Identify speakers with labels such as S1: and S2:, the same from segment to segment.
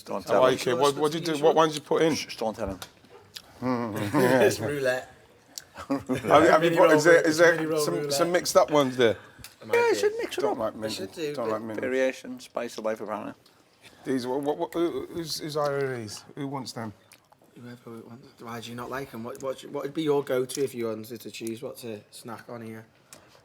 S1: Don't tell him.
S2: Okay, what did you do? What ones did you put in?
S1: Just don't tell him.
S3: It's roulette.
S2: Have you put, is there some mixed up ones there?
S1: Yeah, you should mix it up.
S2: Don't like mint. Don't like mint.
S1: Variation, spice of life, apparently.
S2: These, whose are these? Who wants them?
S3: Whoever wants. Why do you not like them? What would be your go-to if you wanted to choose what to snack on here?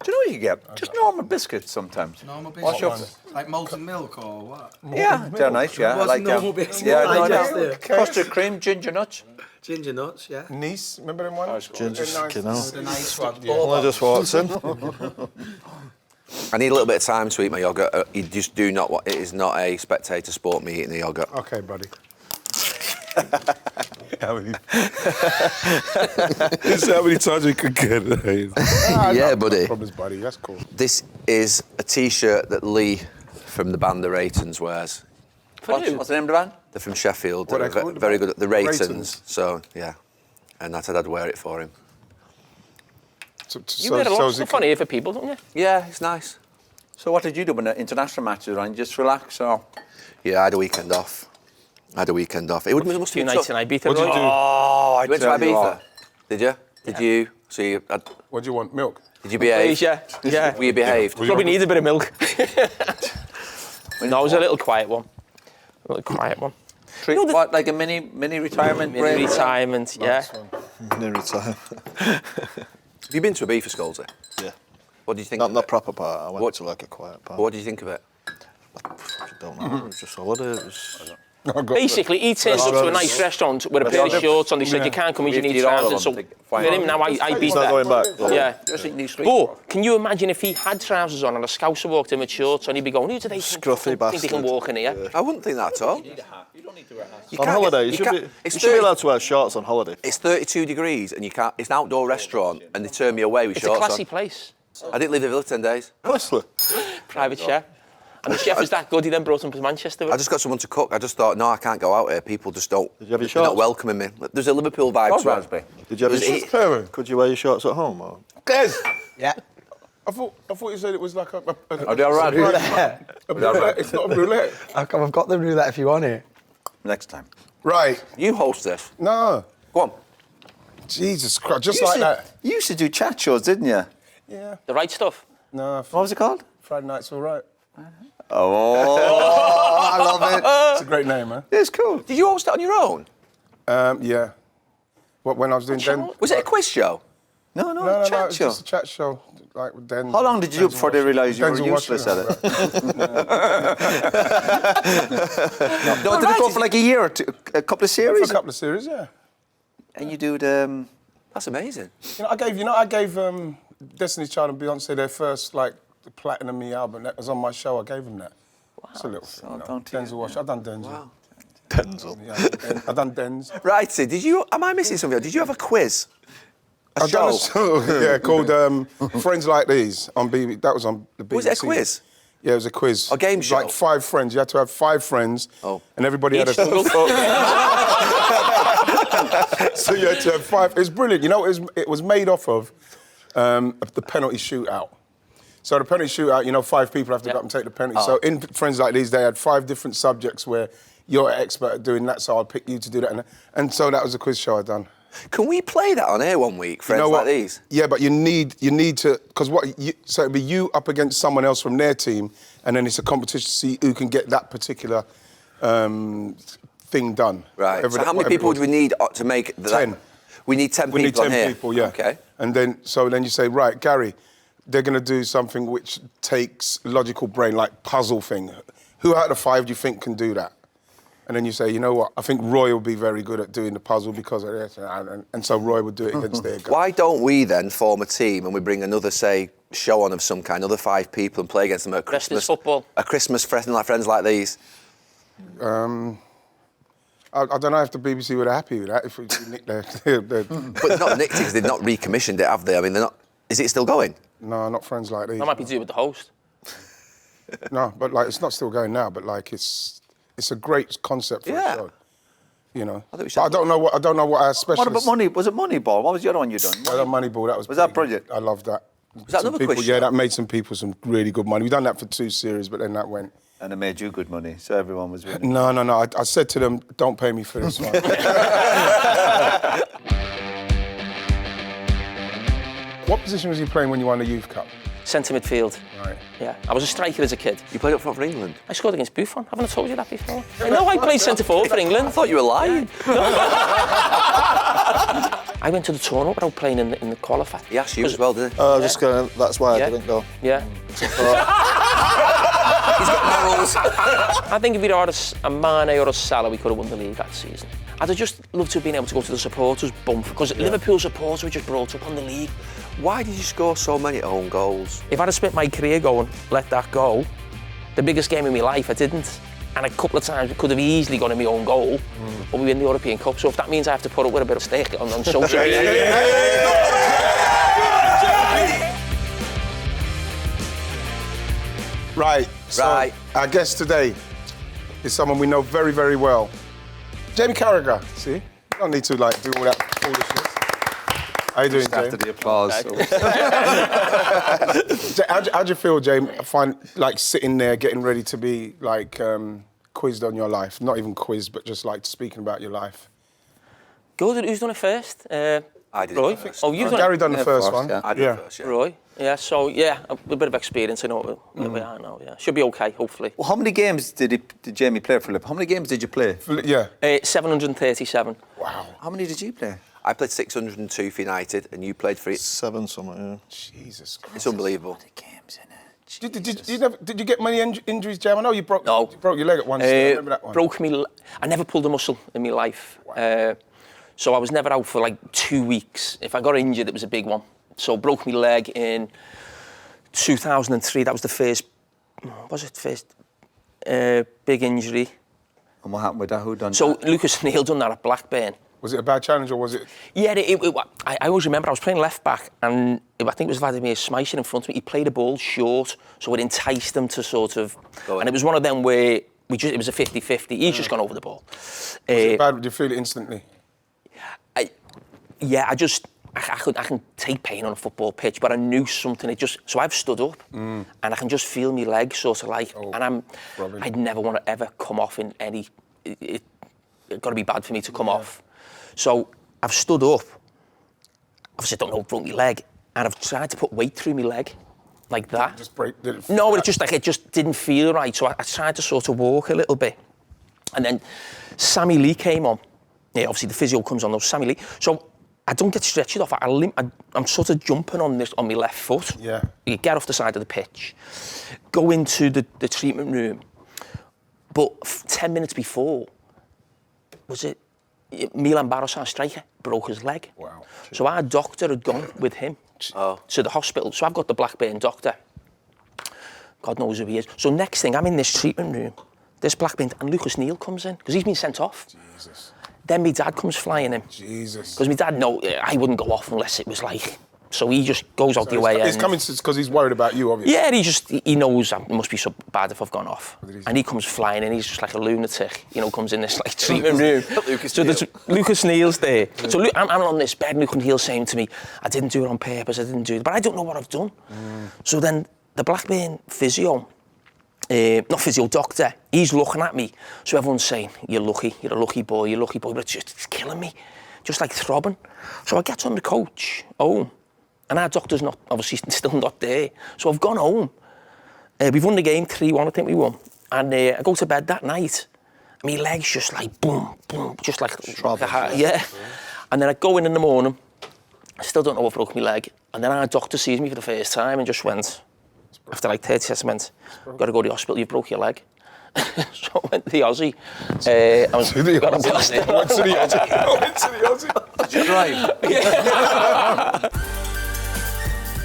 S1: Do you know what you get? Just normal biscuits sometimes.
S3: Normal
S1: What's your
S3: biscuits? Like molten milk or what?
S1: Yeah, they're nice, yeah.
S3: What's
S1: like
S3: normal biscuits?
S1: Yeah,
S3: Digestive.
S1: Custard cream, ginger nuts.
S3: Ginger nuts, yeah.
S2: Nice, remember them ones?
S4: Ginger skin out.
S3: The nice one.
S4: I just walked in.
S5: I need a little bit of time to eat my yoghurt. You just do not want. It is not a spectator sport, me eating the yoghurt.
S2: Okay, buddy.
S6: How many? This is how many times we could get it.
S5: Yeah, buddy.
S2: No problems, buddy. That's cool.
S5: This is a T-shirt that Lee from the band The Raytons wears.
S1: What's the name of the band?
S5: They're from Sheffield.
S2: What
S5: They're
S2: are they called?
S5: very good at the Raytons.
S2: Raytons.
S5: So yeah, and I said I'd wear it for him.
S7: You wear a lot of stuff on here for people, don't you?
S5: Yeah, it's nice.
S1: So what did you do when the international matches were on? Just relax, or?
S5: Yeah, I had a weekend off. It must
S7: Two
S5: be
S7: nights in Ibiza.
S2: What did you do?
S1: Oh,
S5: You went to Ibiza? Did you? Did you? So you?
S2: What do you want? Milk?
S5: Did you behave?
S7: Yeah.
S5: Were you behaved?
S7: Probably needs a bit of milk. No, it was a little quiet one.
S1: What, like a mini retirement break?
S7: Mini retirement, yeah.
S4: Near time.
S5: Have you been to Ibiza, Scholes?
S4: Yeah.
S5: What do you think?
S4: Not
S5: of
S4: the
S5: it?
S4: proper part. I went to like a quiet part.
S5: What do you think of it?
S4: I don't know. It was just holiday. It was...
S7: Basically, he turns up to a nice restaurant with a pair of shorts on. They said, you can't come in, you need trousers. So for him, now I beat
S4: It's not
S7: that.
S4: going back.
S7: Yeah. But can you imagine if he had trousers on and a scouser walked in with shorts on, he'd be going, who do they think
S4: Scruffy
S7: think they
S4: bastard.
S7: can walk in here?
S5: I wouldn't think that at all.
S1: You don't need to wear a hat.
S4: On holiday, you should be allowed to wear shorts on holiday.
S5: It's 32 degrees and you can't. It's an outdoor restaurant and they turn me away with
S7: It's a
S5: shorts
S7: classy
S5: on.
S7: place.
S5: I didn't leave the villa 10 days.
S4: Honestly.
S7: Private chef. And the chef was that good, he then brought him to Manchester.
S5: I just got someone to cook. I just thought, no, I can't go out here. People just don't.
S4: Did you have your
S5: they're not
S4: shorts?
S5: welcoming me. There's a Liverpool vibe to
S1: Raspberry.
S4: Did you have your shorts? Could you wear your shorts at home? Or?
S2: Des!
S3: Yeah.
S2: I thought you said it was like a
S1: Are they all right?
S3: Roulette.
S2: It's not a roulette.
S3: I've got the roulette if you want it.
S1: Next time.
S2: Right.
S5: You host this.
S2: No.
S5: Go on.
S2: Jesus Christ. Just like that.
S1: You used to do chat shows, didn't you?
S2: Yeah.
S7: The right stuff.
S2: No.
S1: What was it called?
S2: Friday night's all right.
S1: Oh, I love it.
S2: It's a great name, man.
S1: It's cool.
S5: Did you host it on your own?
S2: Yeah. When I was doing Den.
S5: Was it a quiz show?
S1: No,
S2: No,
S1: chat
S2: it's
S1: show.
S2: just a chat show, like with Den.
S1: How long did you do before they realised you were
S2: Denzel
S1: useless at
S2: Washington,
S1: it?
S2: right.
S1: No, did it go for like a year or two, a couple of
S2: For
S1: series?
S2: a couple of series, yeah.
S1: And you do the...
S5: That's amazing.
S2: I gave Destiny's Child and Beyonce their first like the Platinum Me album. That was on my show. I gave them that. Wow. It's a little thing, Denzel Washington. I've done Denzel.
S5: Wow.
S4: Denzel.
S2: Yeah, I've done Dens.
S5: Right, so am I missing something? Did you have a quiz?
S2: I've done a show, yeah, called Friends Like These on BBC. That was on the BBC.
S5: Was it a quiz?
S2: Yeah, it was a quiz.
S5: A game show?
S2: Like 5 friends. You had to have 5 friends.
S5: Oh.
S2: And everybody had a... So you had to have 5. It was brilliant. You know, it was made off of the penalty shootout. So the penalty shootout, you know, 5 people have to go up and take the penalty. So in Friends Like These, they had 5 different subjects where you're an expert at doing that, so I'd pick you to do that. And so that was a quiz show I'd done.
S5: Can we play that on air one week, Friends Like These?
S2: Yeah, but you need to, because so it'd be you up against someone else from their team, and then it's a competition to see who can get that particular thing done.
S5: Right. So how many people would we need to make that?
S2: 10.
S5: We need 10
S2: We need
S5: people
S2: 10
S5: on here.
S2: people, yeah.
S5: Okay.
S2: And then you say, right, Gary, they're going to do something which takes logical brain, like puzzle thing. Who out of 5 do you think can do that? And then you say, you know what, I think Roy will be very good at doing the puzzle because of this. And so Roy would do it against their guy.
S5: Why don't we then form a team and we bring another, say, show on of some kind, another 5 people and play against them at Christmas?
S7: Football.
S5: A Christmas Friends Like These.
S2: I don't know if the BBC were happy with that. If we nicked their...
S5: But not nicked it because they've not recommissioned it, have they? I mean, they're not... Is it still going?
S2: No, not Friends Like These.
S7: That might be to do with the host.
S2: No, but like it's not still going now. But like it's a great concept for a show. You know, I don't know what our specialist.
S1: What about was it Moneyball? What was the other one you done?
S2: Moneyball. That was
S1: that brilliant?
S2: I loved that.
S5: Was that another quiz show?
S2: Yeah, that made some people some really good money. We done that for 2 series, but then that went.
S1: And it made you good money, so everyone was winning.
S2: No. I said to them, don't pay me for this one. What position was you playing when you won the Youth Cup?
S7: Centre midfield.
S2: Right.
S7: Yeah, I was a striker as a kid.
S5: You played up front for England?
S7: I scored against Buffon. Haven't I told you that before? I know I played centre forward for England.
S5: I thought you were lying.
S7: I went to the tournament without playing in the qualifier.
S5: He asked you as well, didn't he?
S4: I was just going. That's why I didn't go.
S7: Yeah.
S5: He's got morals.
S7: I think if we'd had a Mane or a Salah, we could have won the league that season. I'd have just loved to have been able to go to the supporters bump, because Liverpool supporters were just brought up on the league.
S5: Why did you score so many own goals?
S7: If I'd have spent my career going, let that go, the biggest game of my life, I didn't. And a couple of times we could have easily gone in my own goal, but we win the European Cup. So if that means I have to put up with a bit of stick on social media.
S2: Right. So
S5: Right.
S2: Our guest today is someone we know very, very well. Jamie Carragher. See? You don't need to do all that foolishness. How you doing,
S1: Just after
S2: Jamie?
S1: the applause.
S2: How do you feel, Jamie? I find sitting there getting ready to be quizzed on your life. Not even quizzed, but just speaking about your life.
S7: Good, who's done it first?
S5: I did
S7: Roy?
S5: it first.
S7: Oh, you've done
S2: Gary
S7: it.
S2: done the first one.
S1: yeah.
S5: I did it first, yeah.
S7: Roy? Yeah, so yeah, a bit of experience, I know where we are now, yeah. Should be okay, hopefully.
S1: Well, how many games did Jamie play for Liverpool? How many games did you play?
S2: Yeah.
S7: 737.
S2: Wow.
S1: How many did you play?
S5: I played 602 for United, and you played for it.
S4: 7 something.
S2: Jesus Christ.
S5: It's unbelievable.
S1: Games, innit?
S2: Did you get many injuries, Jam? I know you broke your leg at one stage. I remember that one.
S7: I never pulled a muscle in my life.
S2: Wow.
S7: So I was never out for 2 weeks. If I got injured, it was a big one. So broke my leg in 2003. That was the first big injury.
S1: And what happened with that? Who done
S7: So
S1: that?
S7: Lucas Neal done that at Blackburn.
S2: Was it a bad challenge or was it?
S7: Yeah, I always remember I was playing left back and I think it was Vladimir Smyslin in front of me. He played a ball short, so it enticed them to sort of... And it was one of them where it was a 50-50. He's just gone over the ball.
S2: Was it bad? Did you feel it instantly?
S7: I can take pain on a football pitch, but I knew something. So I've stood up, and I can just feel my leg sort of and I'd never want to ever come off in any. It's got to be bad for me to come off. So I've stood up. Obviously, I don't know, broke my leg, and I've tried to put weight through my leg, like that.
S2: Just break? Did it
S7: No, it just didn't feel right. So I tried to sort of walk a little bit, and then Sammy Lee came on. Yeah, obviously the physio comes on. Sammy Lee. So I don't get stretched off. I'm sort of jumping on my left foot.
S2: Yeah.
S7: You get off the side of the pitch, go into the treatment room. But 10 minutes before, was it Milan Baros, our striker, broke his leg.
S2: Wow.
S7: So our doctor had gone with him to the hospital. So I've got the Blackburn doctor. God knows who he is. So next thing, I'm in this treatment room. This Blackburn, and Lucas Neal comes in because he's been sent off.
S2: Jesus.
S7: Then my dad comes flying in.
S2: Jesus.
S7: Because my dad I wouldn't go off unless it was so he just goes out the way.
S2: He's coming because he's worried about you, obviously.
S7: Yeah, he knows it must be so bad if I've gone off. And he comes flying in, he's just like a lunatic, comes in this treatment room. So there's Lucas Neal's there. So I'm on this bed, and Lucas Neal's saying to me, I didn't do it on purpose, I didn't do it. But I don't know what I've done. So then the Blackburn physio, not physio, doctor, he's looking at me. So everyone's saying, you're a lucky boy, but it's killing me, just throbbing. So I get on the coach home, and our doctor's obviously still not there. So I've gone home. We've won the game 3-1, I think we won. And I go to bed that night, and my leg's just boom, boom, just like a heart, yeah. And then I go in the morning, I still don't know what broke my leg. And then our doctor sees me for the first time and just went, after 30 seconds, went, got to go to the hospital, you broke your leg. So I went to the Aussie. I went to the Aussie.
S5: Did you drive?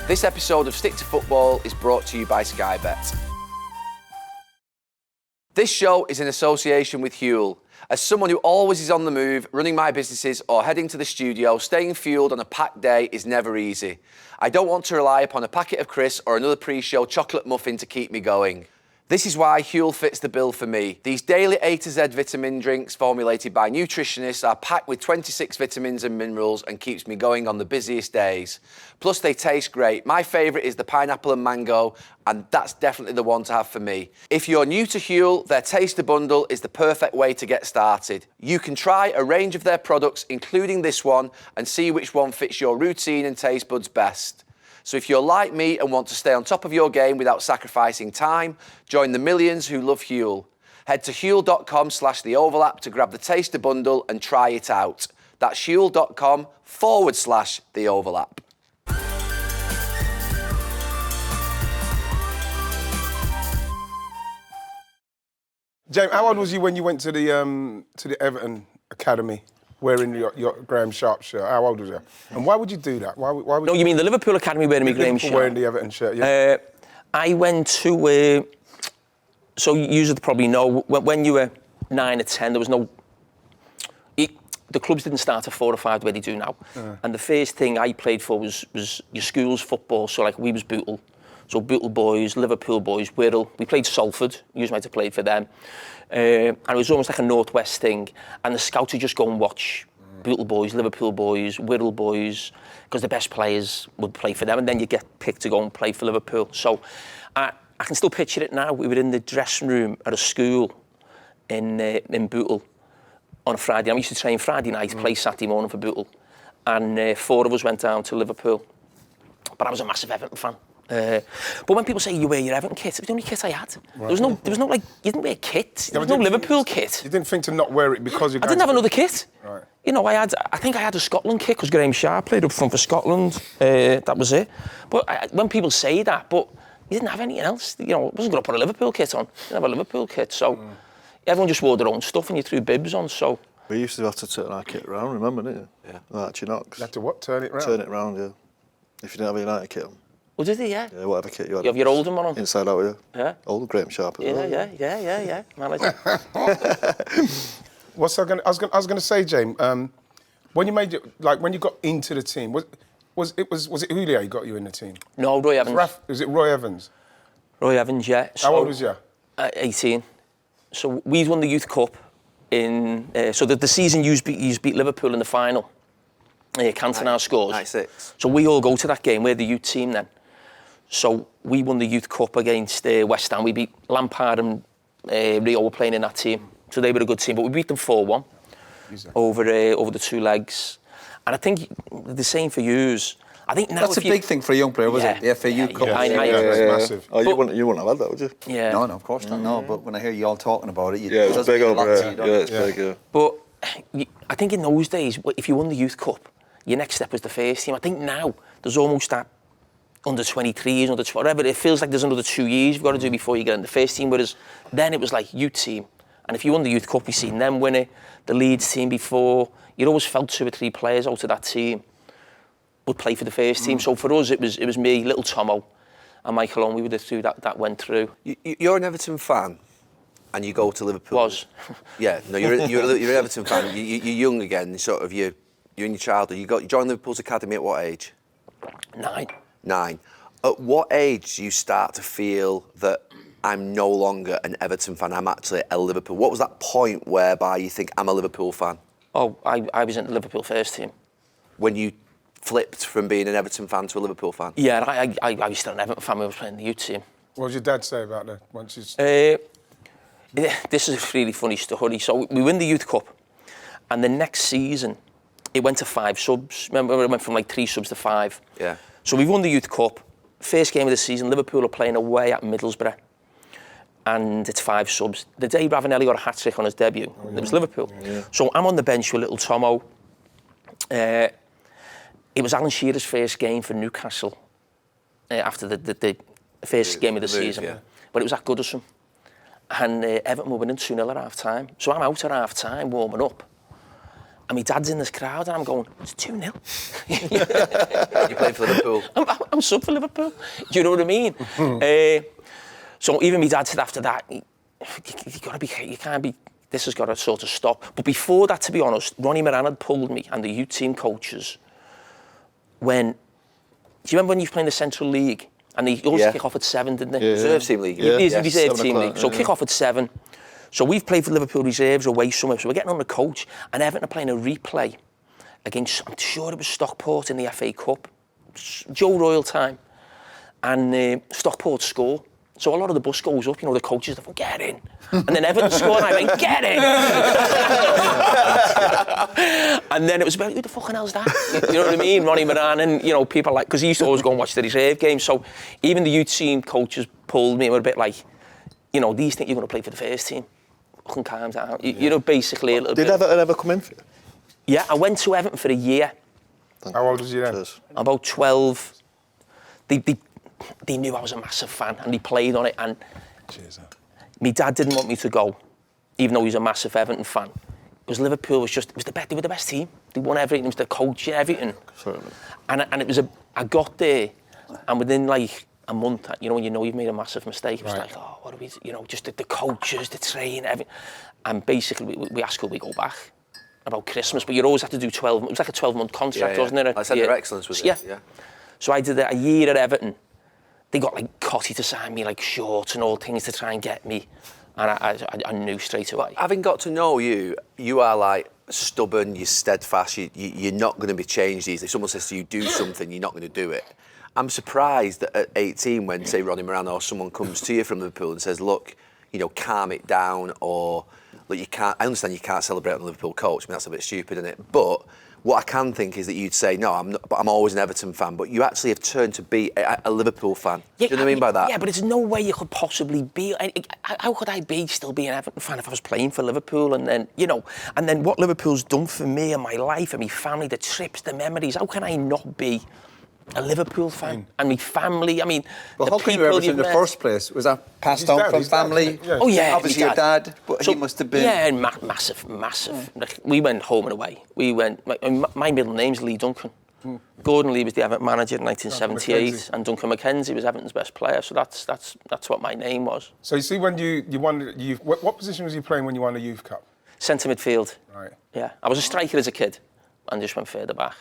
S5: This episode of Stick to Football is brought to you by Sky Bet. This show is in association with Huel. As someone who always is on the move, running my businesses or heading to the studio, staying fueled on a packed day is never easy. I don't want to rely upon a packet of crisps or another pre-show chocolate muffin to keep me going. This is why Huel fits the bill for me. These daily A to Z vitamin drinks formulated by nutritionists are packed with 26 vitamins and minerals and keeps me going on the busiest days. Plus they taste great. My favourite is the pineapple and mango, and that's definitely the one to have for me. If you're new to Huel, their taster bundle is the perfect way to get started. You can try a range of their products, including this one, and see which one fits your routine and taste buds best. So if you're like me and want to stay on top of your game without sacrificing time, join the millions who love Huel. Head to huel.com/theoverlap to grab the taster bundle and try it out. That's huel.com/theoverlap.
S2: James, how old was you when you went to the Everton Academy wearing your Graham Sharp shirt? How old was you? And why would you do that? Why would
S7: No, you mean the Liverpool Academy wearing me Graham shirt?
S2: Wearing the Everton shirt, yeah.
S7: I went to... so you probably know, when you were 9 or 10, there was no... The clubs didn't start at 4 or 5 the way they do now. And the first thing I played for was your school's football. So, like, we was Bootle. So, Bootle boys, Liverpool boys, Wirral. We played Salford. You might have played for them. And it was almost like a Northwest thing. And the scouts would just go and watch Bootle boys, Liverpool boys, Wirral boys, because the best players would play for them. And then you get picked to go and play for Liverpool. So, I can still picture it now. We were in the dressing room at a school in Bootle on a Friday. I used to train Friday night, play Saturday morning for Bootle. And 4 of us went down to Liverpool. But I was a massive Everton fan. But when people say you wear your Everton kit, it was the only kit I had. Right. There was no like, you didn't wear kit. There was no Liverpool kit.
S2: You didn't think to not wear it because you...
S7: I didn't have another kit.
S2: Right.
S7: You know, I think I had a Scotland kit because Graham Sharp played up front for Scotland. That was it. But when people say that, but you didn't have anything else. You know, I wasn't going to put a Liverpool kit on. You didn't have a Liverpool kit, so everyone just wore their own stuff and you threw bibs on, so...
S4: We used to have to turn our kit around, remember, didn't you?
S5: Yeah.
S4: Like Chinox.
S2: You had to what? Turn it round?
S4: Turn it round, yeah. If you didn't have a United kit on.
S7: Oh, did he, yeah?
S4: Yeah, whatever kit you had.
S7: You have your Oldham one on?
S4: Inside out, yeah.
S7: Yeah?
S4: Old Graham Sharp as well.
S7: Yeah. Manager.
S2: I was going to say, James, when you made it, like when you got into the team, was it Houllier who got you in the team?
S7: No, Roy Evans.
S2: Was it Roy Evans?
S7: Roy Evans, yeah. So,
S2: how old was you?
S7: 18. So we won the Youth Cup in... so the season you beat Liverpool in the final. Cantona scores.
S5: 96.
S7: So we all go to that game. We're the youth team then. So we won the Youth Cup against West Ham. We beat Lampard and Rio were playing in that team. So they were a good team. But we beat them 4-1 over the 2 legs. And I think the same for yous. I think now
S1: That's a big thing for a young player, was it? The FA Youth Cup.
S2: That's massive.
S4: Oh, you wouldn't have had that, would you?
S7: Yeah.
S1: No, of course not. No, but when I hear you all talking about it,
S4: Yeah, it's big over there. Yeah, it's big, yeah.
S7: But I think in those days, if you won the Youth Cup, your next step was the first team. I think now there's almost that under 23s, under whatever. It feels like there's another 2 years you've got to do before you get in the first team. Whereas then it was like youth team. And if you won the Youth Cup, you've seen them win it. The Leeds team before, you'd always felt 2 or 3 players out of that team would play for the first team. So for us, it was me, little Tomo, and Michael Owen. We were the 2 that went through.
S5: You're an Everton fan, and you go to Liverpool.
S7: Was.
S5: Yeah, no, you're an Everton fan. You're young again, sort of. You're in your childhood. You joined Liverpool's academy at what age?
S7: 9.
S5: 9. At what age do you start to feel that I'm no longer an Everton fan, I'm actually a Liverpool? What was that point whereby you think I'm a Liverpool fan?
S7: Oh, I was in the Liverpool first team.
S5: When you flipped from being an Everton fan to a Liverpool fan?
S7: Yeah, I was still an Everton fan when I was playing the youth team.
S2: What did your dad say about that? Once you...
S7: This is a really funny story. So we win the Youth Cup, and the next season, it went to 5 subs. Remember, it went from like 3 subs to 5.
S5: Yeah.
S7: So we won the Youth Cup. First game of the season, Liverpool are playing away at Middlesbrough. And it's 5 subs. The day Ravanelli got a hat-trick on his debut, it was Liverpool. Yeah. So I'm on the bench with little Tomo. It was Alan Shearer's first game for Newcastle after the first game of the season. Yeah. But it was at Goodison. And Everton were winning 2-0 at half-time. So I'm out at half-time warming up. And my dad's in this crowd and I'm going, it's 2-0.
S5: You played for Liverpool?
S7: I'm sub for Liverpool. Do you know what I mean? So even my dad said after that, you can't be, this has got to sort of stop. But before that, to be honest, Ronnie Moran had pulled me and the youth team coaches do you remember when you were playing the Central League And they always
S4: Yeah.
S7: kick off at 7, didn't they?
S4: Yeah.
S5: Reserve team league.
S7: It is a
S4: Yes,
S7: reserve
S4: 7
S7: team
S4: o'clock,
S7: league. So kick off at 7. So we've played for Liverpool reserves away somewhere. So we're getting on the coach, and Everton are playing a replay against, I'm sure it was Stockport in the FA Cup. Joe Royal time. And Stockport score. So a lot of the bus goes up, you know, the coaches are like, get in. And then Everton score, and I went, get in. And then it was about, who the fucking hell's that? You know what I mean? Ronnie Moran and, you know, people like, because he used to always go and watch the reserve games. So even the youth team coaches pulled me and were a bit like, you know, these think you're going to play for the first team. Fucking calm down. You know, basically a little bit.
S4: Did Everton ever come in for you?
S7: Yeah, I went to Everton for a year.
S2: How old was you then?
S4: Cheers.
S7: About 12. They knew I was a massive fan and they played on it, and my dad didn't want me to go, even though he was a massive Everton fan, because Liverpool was just, they were the best team. They won everything, it was the coach and everything.
S4: Certainly.
S7: And it was I got there, and within like a month, you know, when you know you've made a massive mistake, it was like, oh, what do we, you know, just the coaches, the training, everything. And basically we asked, could we go back? About Christmas, but you always had to do 12, it was like a 12-month contract, wasn't it?
S5: Like Centre Excellence, was it?
S7: Yeah. So I did a year at Everton. They got like Cotty to sign me like shorts and all things to try and get me, and I knew straight away.
S5: Having got to know you, you are like stubborn, you're steadfast, you're not going to be changed easily. If someone says to you, do something, you're not going to do it. I'm surprised that at 18, when, say, Ronnie Moran or someone comes to you from Liverpool and says, look, you know, calm it down, or look, you can't, I understand you can't celebrate on the Liverpool coach, I mean, that's a bit stupid, isn't it? But what I can think is that you'd say, no, I'm always an Everton fan, but you actually have turned to be a Liverpool fan.
S7: Yeah,
S5: do you know what I mean by that?
S7: Yeah, but there's no way you could possibly be. How could I still be an Everton fan if I was playing for Liverpool? And then, you know, and then what Liverpool's done for me and my life and my family, the trips, the memories, how can I not be a Liverpool fan? And my family, I mean,
S1: Well,
S7: the
S1: how come you were
S7: people
S1: Everton in
S7: you've
S1: the
S7: met.
S1: first place? Was that passed
S2: His
S1: on
S2: dad,
S1: from
S2: his dad,
S1: family?
S2: yeah.
S7: Oh yeah,
S1: Obviously
S7: my
S1: your dad, but he must have been...
S7: Yeah, massive. Like, we went home and away. We went. My middle name's Lee Duncan. Gordon Lee was the Everton manager in 1978, and Duncan McKenzie was Everton's best player. So that's what my name was.
S2: So you see, when you won the youth, what position was you playing when you won the Youth Cup?
S7: Centre midfield.
S2: Right.
S7: Yeah, I was a striker as a kid, and just went further back.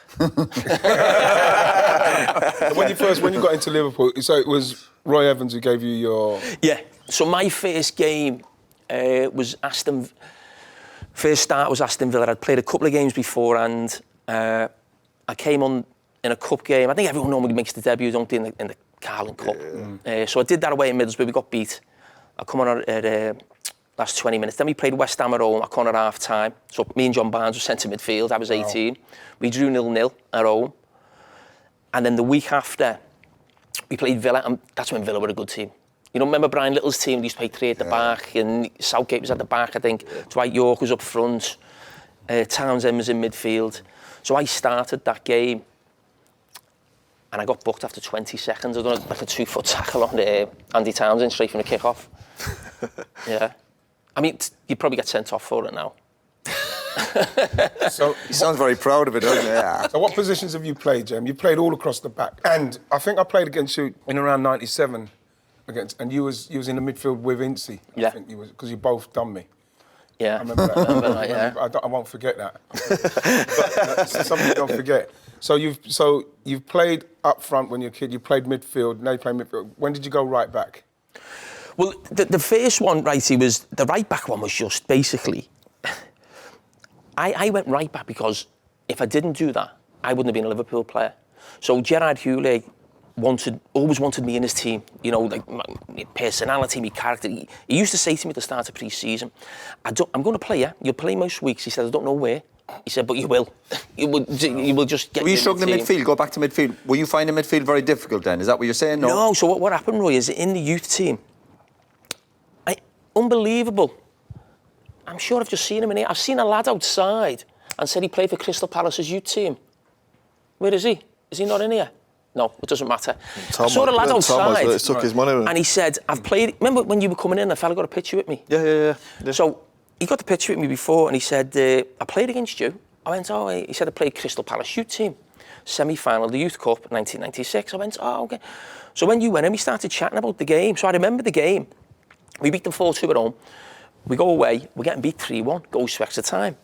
S2: When you got into Liverpool, so it was Roy Evans who gave you your...
S7: Yeah. So my first game was Aston. First start was Aston Villa. I'd played a couple of games before, and I came on in a cup game. I think everyone normally makes the debut, don't they, in the Carling Cup. So I did that away in Middlesbrough. We got beat. I come on at last 20 minutes. Then we played West Ham at home. I come on at half time. So me and John Barnes were centre midfield. I was 18. We drew 0-0 at home. And then the week after, we played Villa, and that's when Villa were a good team. You know, remember Brian Little's team? They used to play 3 at the back, and Southgate was at the back, I think. Dwight York was up front. Townsend was in midfield. So I started that game, and I got booked after 20 seconds. I done like a 2-foot tackle on Andy Townsend straight from the kick-off. Yeah. I mean, you'd probably get sent off for it now.
S2: So
S1: He sounds very proud of it, doesn't he? Yeah.
S2: So what positions have you played, Jem? You played all across the back. And I think I played against you in around 97, and you was in the midfield with Incy.
S7: Yeah.
S2: I think you was, because you both done me.
S7: Yeah.
S2: I remember that. I won't forget that. But something you don't forget. So you've played up front when you were a kid. You played midfield. Now you play midfield. When did you go right back?
S7: Well, the first one, righty, was the right back one was just basically. I went right back because if I didn't do that, I wouldn't have been a Liverpool player. So Gerard Houllier always wanted me in his team. You know, like my personality, my character. He used to say to me at the start of pre-season, I'm going to play, yeah? You'll play most weeks. He said, I don't know where. He said, but you will. You will just get.
S1: Were you
S7: in
S1: struggling
S7: the
S1: in
S7: team.
S1: midfield? Go back to midfield. Were you finding midfield very difficult then? Is that what you're saying?
S7: No, so what happened, Roy, is in the youth team, unbelievable. I'm sure I've just seen him in here. I've seen a lad outside and said he played for Crystal Palace's youth team. Where is he? Is he not in here? No, it doesn't matter. I saw the lad outside,
S4: took his money.
S7: and he said, I've played... Remember when you were coming in, a fella got a picture with me?
S4: Yeah.
S7: So he got the picture with me before, and he said, I played against you. I went, oh, he said I played Crystal Palace youth team. Semi-final, the Youth Cup, 1996. I went, oh, OK. So when you went in, we started chatting about the game. So I remember the game. We beat them 4-2 at home. We go away, we're getting beat 3-1, goes to extra time.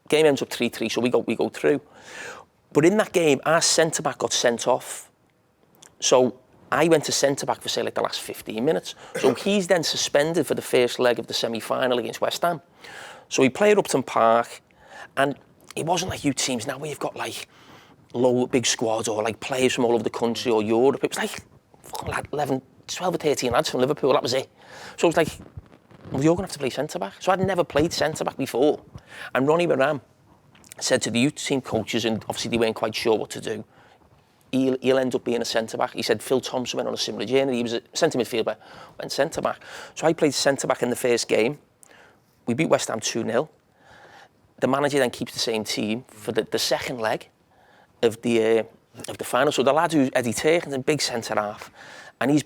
S7: Game ends up 3-3, so we go through. But in that game, our centre-back got sent off. So I went to centre-back for, say, like the last 15 minutes. So he's then suspended for the first leg of the semi-final against West Ham. So he played Upton Park, and it wasn't like youth teams now where you've got like big squads or like players from all over the country or Europe. It was like fucking like 11, 12 or 13 lads from Liverpool, that was it. So it was like, well, you're going to have to play centre-back. So I'd never played centre-back before. And Ronnie Moran said to the youth team coaches, and obviously they weren't quite sure what to do, he'll end up being a centre-back. He said Phil Thompson went on a similar journey. He was a centre midfielder, went centre-back. So I played centre-back in the first game. We beat West Ham 2-0. The manager then keeps the same team for the second leg of the final. So the lad who's Eddie Turkin's a big centre-half, and he's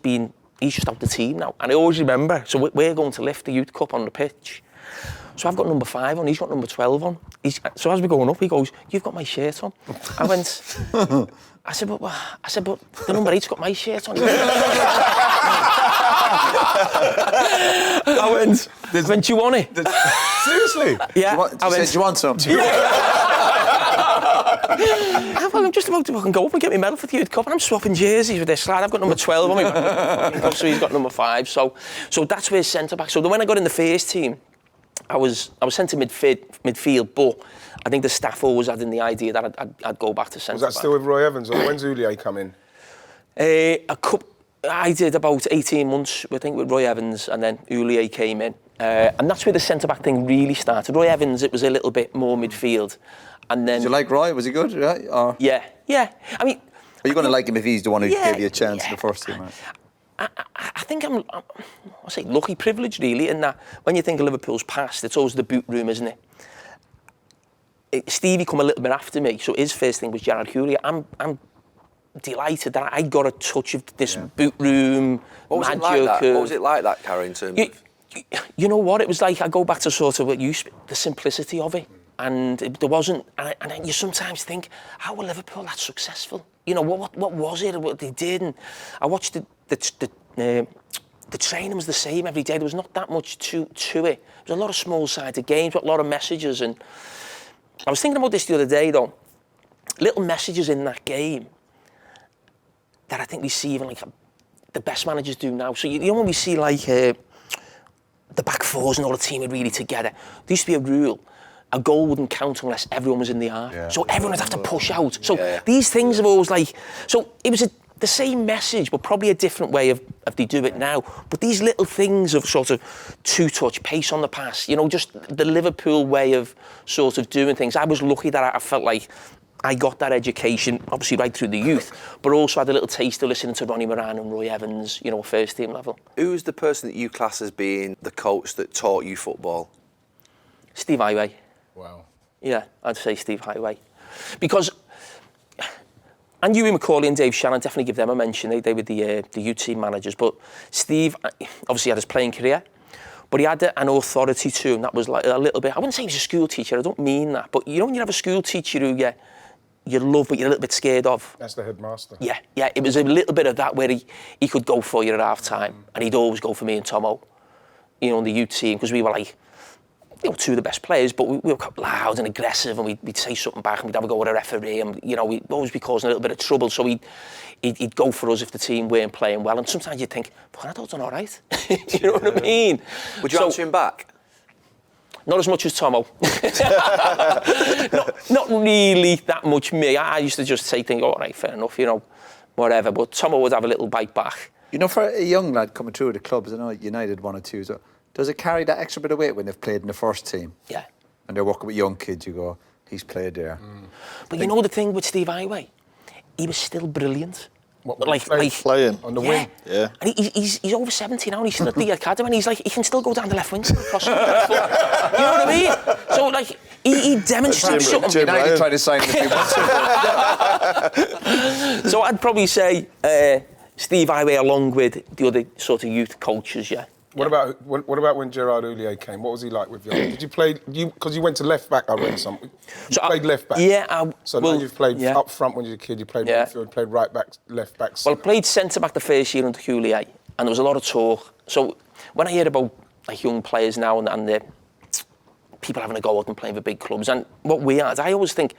S7: just out the team now. And I always remember, so we're going to lift the Youth Cup on the pitch. So I've got number 5 on, he's got number 12 on. So as we're going up, he goes, "You've got my shirt on." I went, I said, but the number 8's got my shirt on. I went, "Do you want it?"
S2: Seriously?
S7: Yeah.
S1: Do you want some?
S7: Well, I'm just about to fucking go up and get my medal for the Youth Cup, and I'm swapping jerseys with this lad. I've got number 12 on me. So he's got number 5. So that's where centre-back. So when I got in the first team, I was sent to midfield, but I think the staff always had in the idea that I'd go back to centre-back.
S2: Was that still with Roy Evans, or when's Houllier come in?
S7: I did about 18 months, I think, with Roy Evans, and then Houllier came in. And that's where the centre-back thing really started. Roy Evans, it was a little bit more midfield. And then,
S1: Did you like Roy? Was he good? Right? Or
S7: Yeah. I mean,
S1: are you going to like him if he's the one who gave you a chance in the first team? Right?
S7: I think I'm lucky, privileged, really, in that when you think of Liverpool's past, it's always the boot room, isn't it? Stevie come a little bit after me, so his first thing was Gerard Houllier. I'm delighted that I got a touch of this boot room magic.
S5: What was it like that, Carragher, in terms of...
S7: You know what? It was like, I go back to sort of what the simplicity of it. And there wasn't, and then you sometimes think, how were Liverpool that successful? You know, what was it, what they did? And I watched the training was the same every day. There was not that much to it. There was a lot of small-sided games, but a lot of messages. And I was thinking about this the other day, though. Little messages in that game that I think we see even like the best managers do now. So you know when we see like the back fours and all the team are really together. There used to be a rule. A goal wouldn't count unless everyone was in the half. Yeah. So everyone would have to push out. So these things have always like... So it was the same message, but probably a different way of they do it now. But these little things of sort of two-touch, pace on the pass, you know, just the Liverpool way of sort of doing things. I was lucky that I felt like I got that education, obviously right through the youth, but also had a little taste of listening to Ronnie Moran and Roy Evans, you know, first team level.
S5: Who's the person that you class as being the coach that taught you football?
S7: Steve Highway.
S2: Wow.
S7: Yeah, I'd say Steve Highway. Because, and Hughie McCauley and Dave Shannon, definitely give them a mention. They were the youth team managers. But Steve, obviously had his playing career, but he had an authority to him that was like a little bit, I wouldn't say he was a school teacher, I don't mean that, but you know when you have a school teacher who you love but you're a little bit scared of?
S2: That's the headmaster.
S7: Yeah, it was a little bit of that where he could go for you at half-time, and he'd always go for me and Tomo, you know, on the youth team, because we were like, you know, two of the best players, but we were loud and aggressive, and we'd say something back, and we'd have a go at a referee, and you know, we'd always be causing a little bit of trouble. So he'd go for us if the team weren't playing well, and sometimes you'd think, "Fucking, I thought done all right." You know what I mean?
S5: Would you answer him back?
S7: Not as much as Tomo. not really that much me. I used to just say things, "All right, fair enough," you know, whatever. But Tomo would have a little bite back.
S1: You know, for a young lad coming through the clubs, I know United 1 or 2, so does it carry that extra bit of weight when they've played in the first team?
S7: Yeah.
S1: And they're working with young kids, you go, he's played there.
S7: But you know the thing with Steve Highway? He was still brilliant.
S2: What,
S7: like
S4: playing
S2: on the wing?
S4: Yeah.
S7: And he's over 70 now, and he's still at the academy, and he's like, he can still go down the left wing to cross the left foot. You know what I mean? So like, he demonstrates something.
S1: United tried to sign him a few months ago.
S7: So I'd probably say Steve Highway along with the other sort of youth coaches, yeah.
S2: What about when Gerard Houllier came? What was he like with you? Did you play? Because you went to left back. I read something. You played left back.
S7: Yeah.
S2: Now you've played up front when you were a kid. You played midfield, played right back, left back.
S7: Well, I played centre back the first year under Houllier, and there was a lot of talk. So when I hear about like young players now and the people having a go out and playing for big clubs, and what we had, I always think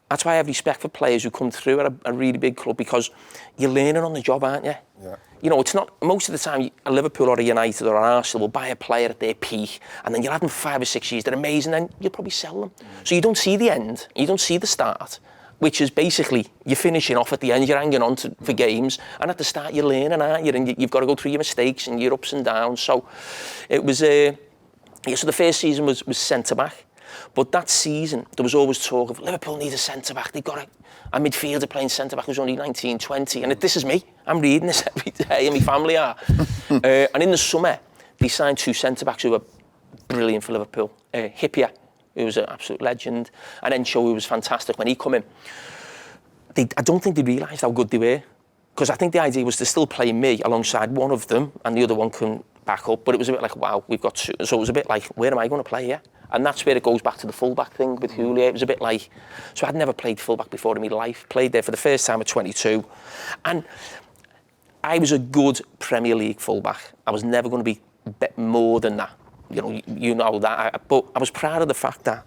S7: that's why I have respect for players who come through at a really big club, because you're learning on the job, aren't you?
S2: Yeah.
S7: You know, it's not, most of the time, a Liverpool or a United or an Arsenal will buy a player at their peak, and then you'll have them 5 or 6 years, they're amazing, then you'll probably sell them. So you don't see the end, you don't see the start, which is basically, you're finishing off at the end, you're hanging on for games, and at the start you're learning, aren't you? And you've got to go through your mistakes and your ups and downs. So it was, so the first season was centre-back, but that season, there was always talk of Liverpool need a centre-back, they've got a midfielder playing centre-back who's only 19, 20, and this is me. I'm reading this every day, and my family are. And in the summer, they signed 2 centre-backs who were brilliant for Liverpool. Hippier, who was an absolute legend, and Encho, who was fantastic when he come in. I don't think they realised how good they were, because I think the idea was to still play me alongside one of them, and the other one can back up, but it was a bit like, wow, we've got 2. So it was a bit like, where am I going to play here? And that's where it goes back to the full-back thing with Houllier. It was a bit like, so I'd never played full-back before in my life, played there for the first time at 22, and I was a good Premier League full-back. I was never going to be more than that. You know that. But I was proud of the fact that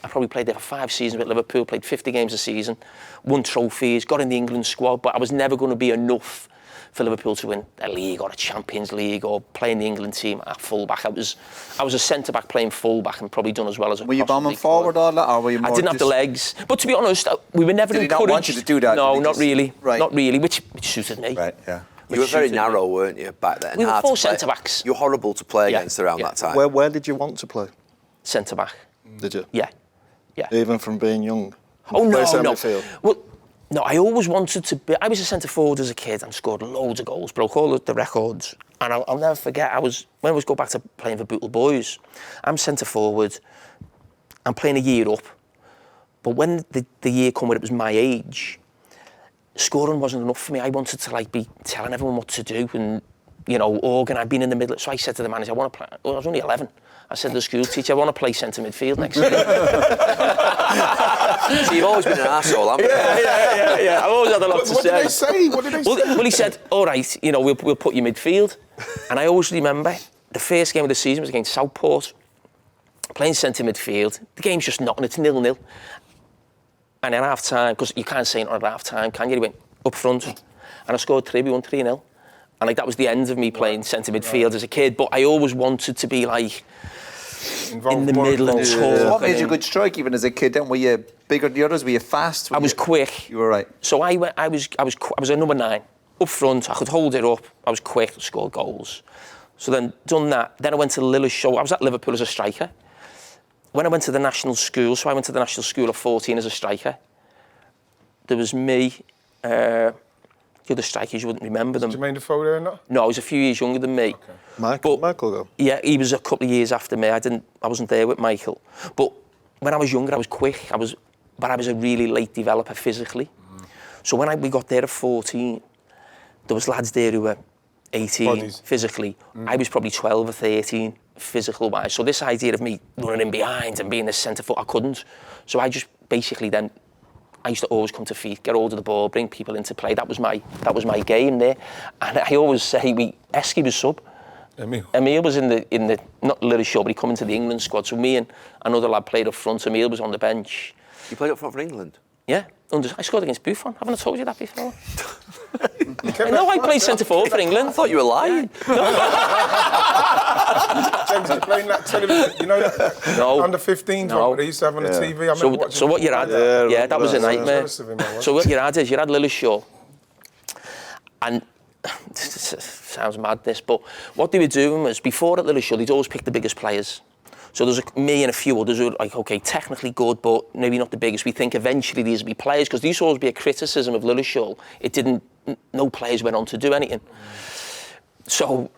S7: I probably played there for 5 seasons with Liverpool, played 50 games a season, won trophies, got in the England squad, but I was never going to be enough for Liverpool to win a league or a Champions League or play in the England team at full-back. I was a centre-back playing full-back and probably done as well as I
S1: Were you bombing forward all that, or were you more
S7: I didn't have the legs. But to be honest, we were never
S1: Did he
S7: encouraged.
S1: not want you to do that?
S7: No,
S1: Did he
S7: not
S1: just-
S7: really.
S1: Right.
S7: Not really, which suited me.
S1: Right, yeah.
S5: You were very narrow, weren't you, back then?
S7: We were
S5: Hard to
S7: 4
S5: play.
S7: centre-backs.
S5: You were horrible to play
S7: Yeah,
S5: against around
S7: yeah.
S5: that time.
S4: Where did you want to play?
S7: Centre-back.
S4: Did you?
S7: Yeah. Yeah.
S4: Even from being young?
S7: Oh,
S4: Play
S7: no.
S4: centre midfield?
S7: Well, no, I always wanted to be... I was a centre-forward as a kid and scored loads of goals, broke all of the records. And I'll never forget, when I was go back to playing for Bootle Boys, I'm centre-forward, I'm playing a year up, but when the year come where it was my age, scoring wasn't enough for me. I wanted to be telling everyone what to do and, I'd been in the middle. So I said to the manager, I want to play... Well, I was only 11. I said to the school teacher, I want to play centre midfield next year.
S5: So you've always been an arsehole, haven't you?
S7: Yeah. I've always had a lot to
S2: What
S7: say.
S2: did they say? What did they say?
S7: Well, he said, all right, we'll put you midfield. And I always remember the first game of the season was against Southport, playing centre midfield. The game's just knocking, it's 0-0. And at half-time, because you can't say it at half-time, can you? He went up front, and I scored 3, we won 3-0. And that was the end of me playing centre midfield as a kid, but I always wanted to be
S2: Involved
S7: in the
S2: more
S7: middle and
S2: in-
S7: talk.
S1: What made you a good strike even as a kid then? Were you bigger than the others? Were you fast?
S7: I was quick.
S1: You were right.
S7: So I was a number 9 up front. I could hold it up. I was quick, scored goals. So then done that. Then I went to the Lillis show. I was at Liverpool as a striker. When I went to the national school, so I went to the national school at 14 as a striker. There was me. The other strikers, you wouldn't remember them.
S2: Jermaine Defoe there or not?
S7: No, he was a few years younger than me.
S4: Michael though?
S7: Yeah, he was a couple of years after me. I wasn't there with Michael. But when I was younger, I was quick. But I was a really late developer physically. So when we got there at 14, there was lads there who were 18
S2: Bodies.
S7: physically. I was probably 12 or 13 physical-wise. So this idea of me running in behind and being a centre-foot, I couldn't. So I just basically then... I used to always come to feet, get hold of the ball, bring people into play. That was my game there. And I always say, Esky was sub. Emile was in the not Lillis show, but he come into the England squad. So me and another lad played up front. Emile was on the bench.
S5: You played up front for England?
S7: Yeah. I scored against Buffon. Haven't I told you that before? I know I played centre-forward for England.
S5: I thought you were lying.
S2: James, you playing that television, that
S7: No.
S2: under 15
S7: No.
S2: what they used to have on the TV. I remember watching
S7: So what you had? Yeah, that was a nightmare. So what you had is you had Lillis show, and sounds mad this, but what they were doing was before at Lillis show they'd always pick the biggest players. So there's me and a few others who are okay, technically good, but maybe not the biggest. We think eventually these will be players, because there used to always be a criticism of Lillis show. No players went on to do anything. So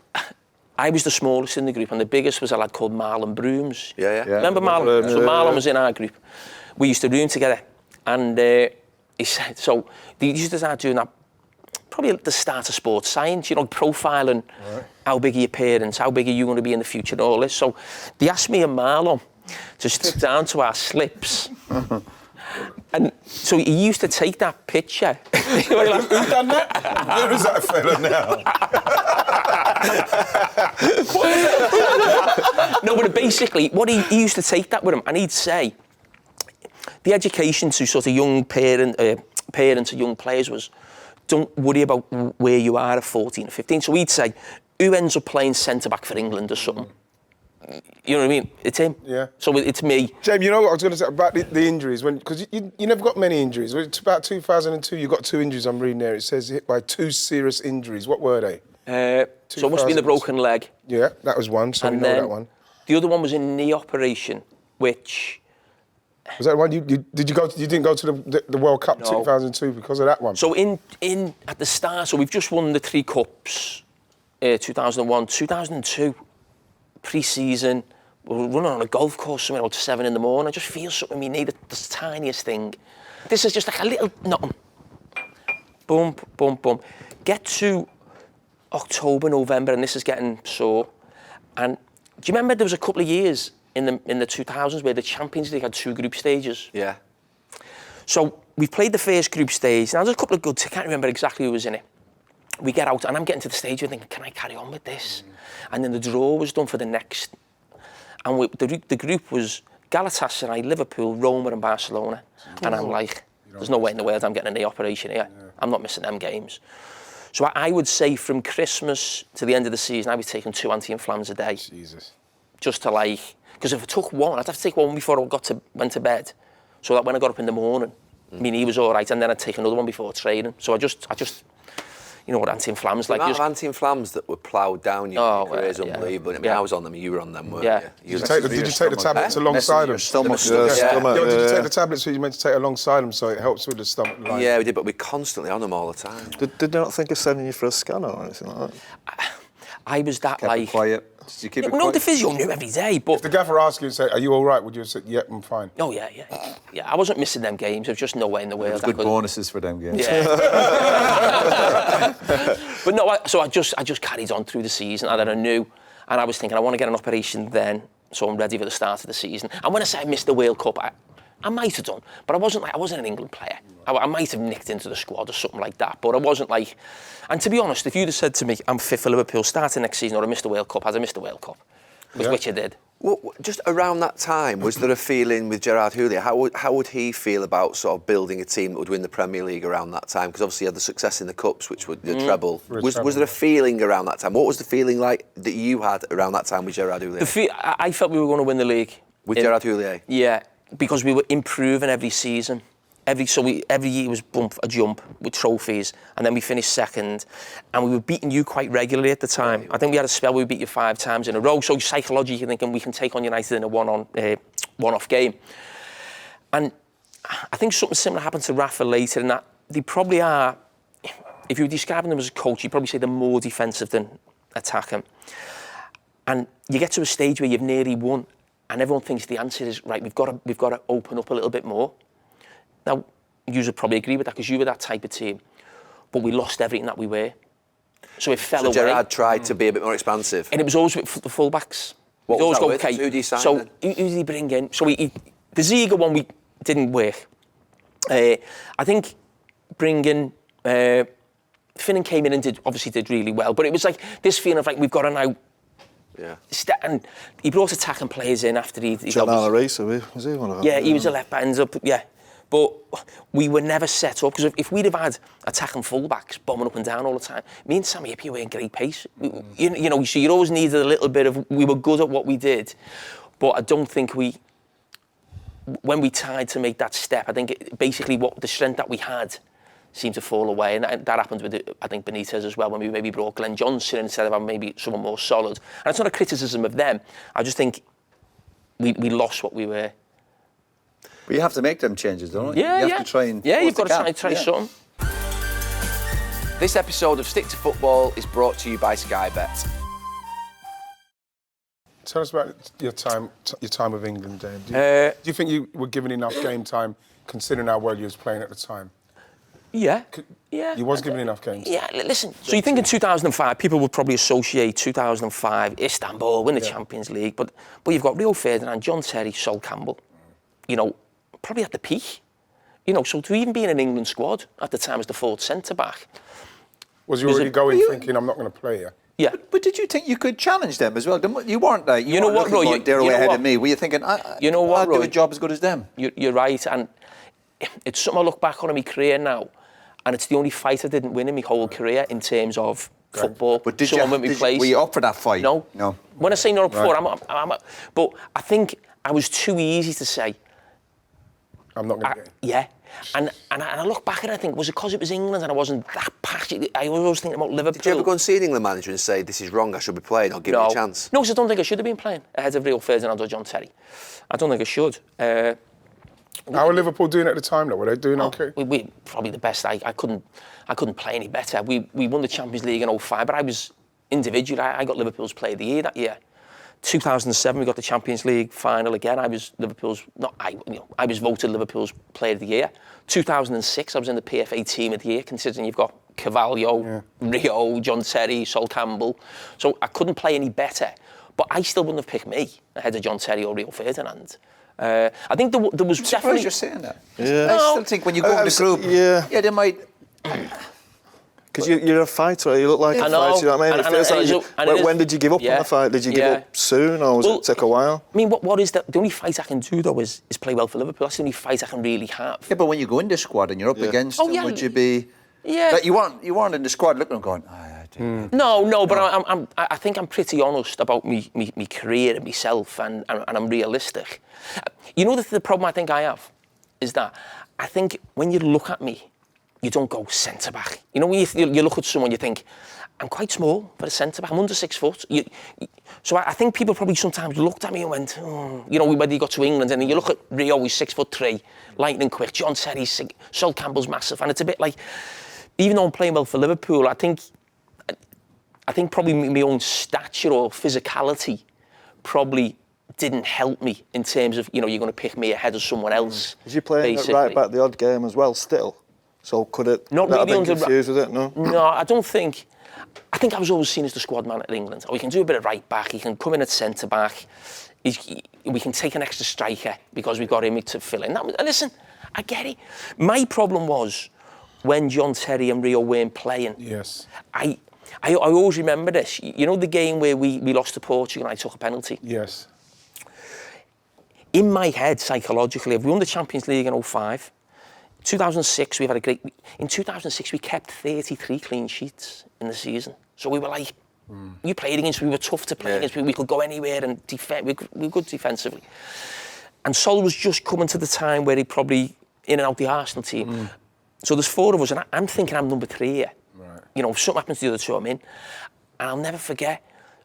S7: I was the smallest in the group, and the biggest was a lad called Marlon Brooms.
S5: Yeah.
S7: Remember Marlon? So Marlon was in our group. We used to room together, and he said, so they used to start doing that probably at the start of sports science, profiling how big are your parents, how big are you going to be in the future, and all this. So they asked me and Marlon to strip down to our slips. And so he used to take that picture.
S2: Who done that? Where is that fella now?
S7: No, but basically, what he used to take that with him, and he'd say, the education to sort of young parents of young players was, don't worry about where you are at 14 or 15. So he'd say, who ends up playing centre-back for England or something? You know what I mean? It's him.
S2: Yeah.
S7: So it's me.
S2: Jamie, you know what I was going to say about the injuries? Because you never got many injuries. It's about 2002, you got 2 injuries, I'm reading there. It says hit by 2 serious injuries. What were they?
S7: So it must have been the broken leg.
S2: Yeah, that was one, so we know that one.
S7: The other one was a knee operation, which...
S2: Was that one? You didn't go to the World Cup 2002 because of that one?
S7: So at the start, so we've just won the 3 cups, 2001, 2002, pre-season, we were running on a golf course somewhere about 7 in the morning. I just feel something in my knee, the tiniest thing. This is just like a little nothing. Boom, boom, boom. Get to October, November, and this is getting sore. And do you remember there was a couple of years in the 2000s where the Champions League had 2 group stages?
S5: Yeah.
S7: So we've played the first group stage. Now there's a couple of good, I can't remember exactly who was in it. We get out and I'm getting to the stage where I'm thinking, can I carry on with this? And then the draw was done for the next. And the group was Galatasaray, Liverpool, Roma and Barcelona. And I'm like, there's no way in the world I'm getting a knee operation here. Yeah. I'm not missing them games. So I would say from Christmas to the end of the season, I was taking 2 anti-inflams a day.
S2: Jesus.
S7: Just to because if I took one, I'd have to take one before I went to bed. So that when I got up in the morning, my knee was all right, and then I'd take another one before training. So I just you know what anti-inflams like.
S5: The amount of anti-inflams that were ploughed down your career is unbelievable. I mean, I was on them, you were on them, weren't you?
S2: Did you take the tablets alongside them?
S4: Stomach.
S2: Did you take the tablets that you meant to take alongside them so it helps with the stomach line?
S5: Yeah, we did, but we're constantly on them all the time.
S4: Did they not think of sending you for a scanner or anything like that?
S7: I was that
S1: Kept it quiet. Did you keep it
S7: no,
S1: quiet?
S7: the physio knew every day, but...
S2: If the gaffer asked you and said, are you all right? Would you have said, yep, I'm fine?
S7: Oh, yeah. I wasn't missing them games. There's just no way in the world.
S1: Good bonuses for them games.
S7: Yeah. But no, I just carried on through the season, and then I knew, and I was thinking, I want to get an operation then, so I'm ready for the start of the season. And when I say I missed the World Cup, I might have done, but I wasn't an England player. I might have nicked into the squad or something like that, but I wasn't like... And to be honest, if you'd have said to me, I'm fit for Liverpool starting next season or I missed the World Cup, I'd have missed the World Cup, which I did.
S5: Well, just around that time, was there a feeling with Gerard Houllier? How would he feel about sort of building a team that would win the Premier League around that time? Because obviously he had the success in the Cups, which were the treble. Was there a feeling around that time? What was the feeling like that you had around that time with Gerard Houllier?
S7: I felt we were going to win the league.
S5: With Gerard Houllier?
S7: Yeah, because we were improving every season. Every year was a jump with trophies, and then we finished second, and we were beating you quite regularly at the time. I think we had a spell where we beat you 5 times in a row. So psychologically, you're thinking we can take on United in a one-off game. And I think something similar happened to Rafa later, in that they probably are. If you were describing them as a coach, you'd probably say they're more defensive than attacking. And you get to a stage where you've nearly won, and everyone thinks the answer is right. We've got to open up a little bit more. Now, you would probably agree with that because you were that type of team, but we lost everything that we were. So it fell away.
S5: So Gerard tried to be a bit more expansive.
S7: And it was always with the fullbacks.
S5: What was that with? Who did he sign then?
S7: Who did he bring in? So the Ziege one didn't work. I think bringing Finnan came in and obviously did really well, but it was like this feeling of like we've got to now.
S5: Yeah.
S7: And he brought attacking players in after he.
S4: John Racer, was he one of them?
S7: Yeah, he was a left back. But we were never set up, because if we'd have had attacking fullbacks bombing up and down all the time, me and Sammy Hippie were in great pace. You know, so you always needed a little bit of, we were good at what we did, but I don't think when we tried to make that step, I think basically the strength that we had seemed to fall away, and that happened with, I think, Benítez as well, when we maybe brought Glenn Johnson instead of having maybe someone more solid. And it's not a criticism of them, I just think we lost what we were.
S1: But you have to make them changes, don't you?
S7: Yeah,
S1: you have to try and...
S7: Yeah, you've got to try something.
S5: This episode of Stick to Football is brought to you by Sky Bet.
S2: Tell us about your time with England, Dan. Do you think you were given enough game time, considering how well you was playing at the time?
S7: Yeah.
S2: You was given enough games?
S7: Yeah, listen, so you think in 2005, people would probably associate 2005, Istanbul, win the Champions League, but you've got Rio Ferdinand, John Terry, Sol Campbell, you know, probably at the peak. You know, so to even be in an England squad at the time as the 4th centre-back.
S2: Was you already going thinking, I'm not going to play here?
S7: Yeah.
S1: But did you think you could challenge them as well? You weren't like,
S7: you know what, Roy?
S1: They're way ahead of me. Were you thinking,
S7: you know what,
S1: I'll do a job as good as them?
S7: You're right, and it's something I look back on in my career now, and it's the only fight I didn't win in my whole career in terms of football.
S1: But did
S7: Someone went me place.
S1: were you up for that fight?
S7: No.
S1: No.
S7: When I say not up for, but I think I was too easy to say.
S2: I'm not going to get it.
S7: Yeah. And I look back and I think, was it because it was England and I wasn't that passionate? I was always thinking about Liverpool.
S5: Did you ever go and see an England manager and say, this is wrong, I should be playing, or give me a chance?
S7: No, because I don't think I should have been playing ahead of Rio Ferdinand or John Terry. I don't think I should.
S2: How were Liverpool doing at the time, though? Were they doing okay?
S7: We probably the best. I couldn't play any better. We won the Champions League in 2005, but I was individually, I got Liverpool's Player of the Year that year. 2007, we got the Champions League final again. I was I was voted Liverpool's Player of the Year. 2006, I was in the PFA Team of the Year, considering you've got Cavallo, Rio, John Terry, Sol Campbell. So I couldn't play any better, but I still wouldn't have picked me ahead of John Terry or Rio Ferdinand. I think there was definitely.
S1: You're saying that.
S4: Yeah.
S1: I still think when you go in the group, they might.
S4: Because you're a fighter, you look like a fighter, you know what I mean? It feels like when did you give up on the fight? Did you give up soon, or was it take a while?
S7: I mean, what is that? The only fight I can do, though, is play well for Liverpool. That's the only fight I can really have.
S1: Yeah, but when you go in the squad and you're up against them, would you be...
S7: Yeah.
S1: Like you weren't in the squad looking and going,
S7: No, but I think I'm pretty honest about me career and myself, and I'm realistic. You know, the problem I think I have is that I think when you look at me, you don't go centre-back. You know, when you look at someone, you think, I'm quite small for a centre-back. I'm under 6 foot. So I think people probably sometimes looked at me and went, you know, whether you got to England, and then you look at Rio, he's 6'3", lightning quick. John Terry's Sol Campbell's massive. And it's a bit like, even though I'm playing well for Liverpool, I think probably my own stature or physicality probably didn't help me in terms of, you know, you're going to pick me ahead of someone else.
S4: Did you play right back the odd game as well still? So could it
S7: not
S4: really
S7: have been
S4: confused with it? No.
S7: No, I don't think. I think I was always seen as the squad man at England. Oh, he can do a bit of right back. He can come in at centre back. We can take an extra striker because we've got him to fill in. Listen, I get it. My problem was when John Terry and Rio weren't playing.
S2: Yes.
S7: I always remember this. You know the game where we lost to Portugal and I took a penalty?
S2: Yes.
S7: In my head, psychologically, if we won the Champions League in 2005, 2006, we had a great... In 2006, we kept 33 clean sheets in the season. So we were like, you played against, we were tough to play against, we could go anywhere and defend, we were good defensively. And Sol was just coming to the time where he probably in and out the Arsenal team. So there's 4 of us, and I'm thinking I'm number 3 here. Right. You know, if something happens to the other 2, I'm in. And I'll never forget,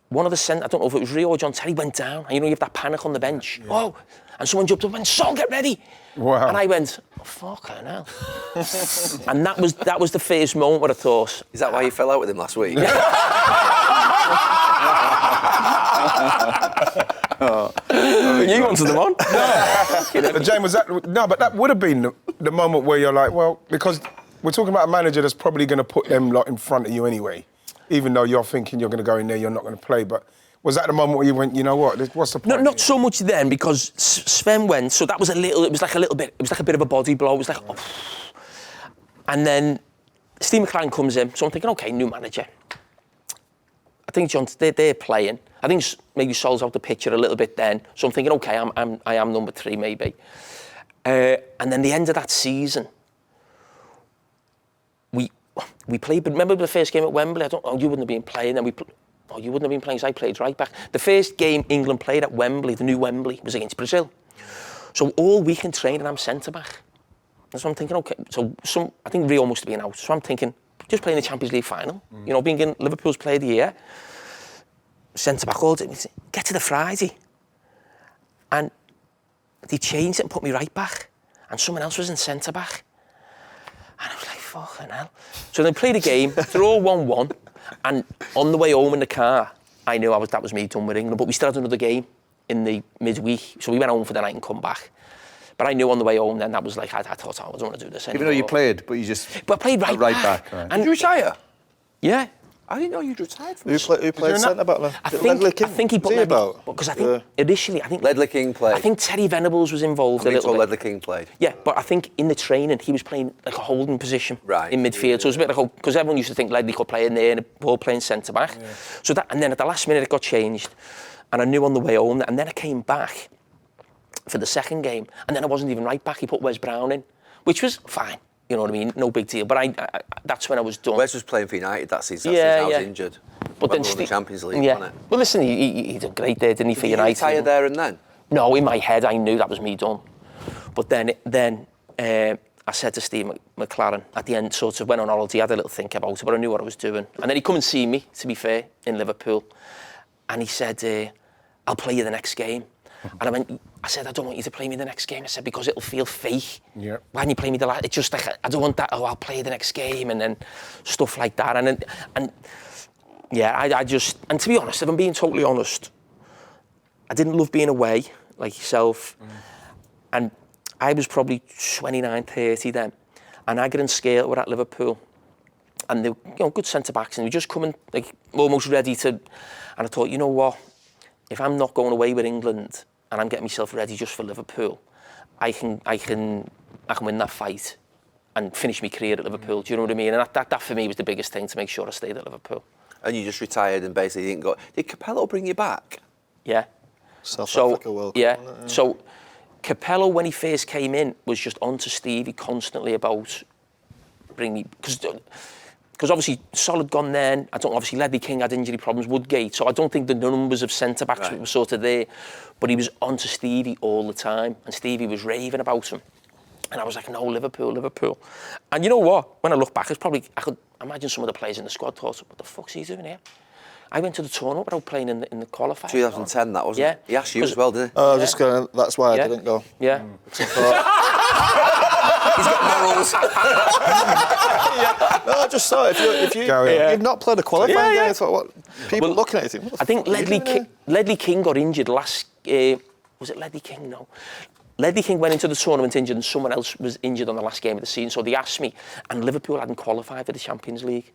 S7: one of the centre, I don't know if it was Rio or John Terry, went down, and you know, you have that panic on the bench. Yeah. Oh! And someone jumped up and went, Sol, get ready!
S2: Wow.
S7: And I went, oh, fucking hell. And that was the first moment where I thought...
S5: Is that why you fell out with him last week?
S7: You wanted them on?
S2: No. But James, but that would have been the moment where you're like, well, because we're talking about a manager that's probably going to put them lot in front of you anyway, even though you're thinking you're going to go in there, you're not going to play, but... Was that the moment where you went, you know what, what's the point?
S7: No, not so much then, because Sven went, so that was it was like a bit of a body blow. It was like, oh. And then Steve McClaren comes in, so I'm thinking, OK, new manager. I think John, they're playing. I think maybe Sol's out the picture a little bit then, so I'm thinking, OK, I am number 3 maybe. And then the end of that season, we played, but remember the first game at Wembley? You wouldn't have been playing, then you wouldn't have been playing because I played right back. The first game England played at Wembley, the new Wembley, was against Brazil. So all week in training, I'm centre-back. And so I'm thinking, OK, I think Rio must have been out. So I'm thinking, just playing the Champions League final, you know, being in Liverpool's Player of the Year, centre-back all day. Get to the Friday. And they changed it and put me right back. And someone else was in centre-back. And I was like, fucking hell. So they played a game, they're all 1-1. And on the way home in the car, I knew that was me done with England. But we still had another game in the midweek. So we went home for the night and come back. But I knew on the way home then that was like, I thought, I don't want to do this anymore.
S1: Even though you played, but you just...
S7: But I played right back.
S1: Right.
S5: And did you retire?
S7: Yeah.
S5: I didn't know you'd retired from
S4: Who played centre-back then?
S7: I think he put me
S4: about.
S7: Because I think initially,
S5: Ledley King played.
S7: I think Terry Venables was involved a little bit.
S5: Ledley King played.
S7: Yeah, but I think in the training he was playing like a holding position in midfield.
S5: Yeah.
S7: So it was a bit like because everyone used to think Ledley could play in there and Paul playing centre back. Yeah. So that, and then at the last minute it got changed, and I knew on the way home. And then I came back for the second game, and then I wasn't even right back. He put Wes Brown in. which was fine. You know what I mean? No big deal. But I that's when I was done.
S5: Wes was playing for United that season. I was injured.
S7: But then
S5: the Champions League, wasn't it?
S7: Well, listen, he did great there, didn't he, for United?
S5: Did you retire there and then?
S7: No, in my head, I knew that was me done. But then I said to Steve McLaren at the end, sort of went on holiday, had a little think about it, but I knew what I was doing. And then he come and see me, to be fair, in Liverpool. And he said, I'll play you the next game. And I said, I don't want you to play me the next game. I said, because it'll feel fake. Yeah. Why don't you play me the last? It's just like, I don't want that, I'll play you the next game, and then stuff like that. And I just, and to be honest, if I'm being totally honest, I didn't love being away, like yourself. And I was probably 29, 30 then. And I got in scale, we're at Liverpool. And they were, good centre-backs, and we just coming, like, almost ready to, and I thought, you know what? If I'm not going away with England and I'm getting myself ready just for Liverpool, I can win that fight and finish my career at Liverpool. Do you know what I mean? And that for me was the biggest thing, to make sure I stayed at Liverpool. And you just retired and basically didn't go. Did Capello bring you back? Yeah.
S4: South Africa World Cup.
S7: Yeah. So Capello, when he first came in, was just on to Stevie constantly about bring me, because obviously Solid gone then. Obviously Ledley King had injury problems, Woodgate, so I don't think the numbers of centre-backs were sort of there. But he was on to Stevie all the time, and Stevie was raving about him. And I was like, no, Liverpool, Liverpool. And you know what? When I look back, I could imagine some of the players in the squad thought, what the fuck's he doing here? I went to the tournament without playing in the qualifier.
S5: 2010, that wasn't it? He asked you as well, didn't he?
S4: Oh, just going. That's why I didn't go.
S7: Yeah.
S5: He's got morals.
S4: No, I just saw it. If you've not played a qualifying game, I thought, what? People looking at you.
S7: I think Ledley King got injured last. Was it Ledley King? No. Ledley King went into the tournament injured, and someone else was injured on the last game of the season. So they asked me, and Liverpool hadn't qualified for the Champions League,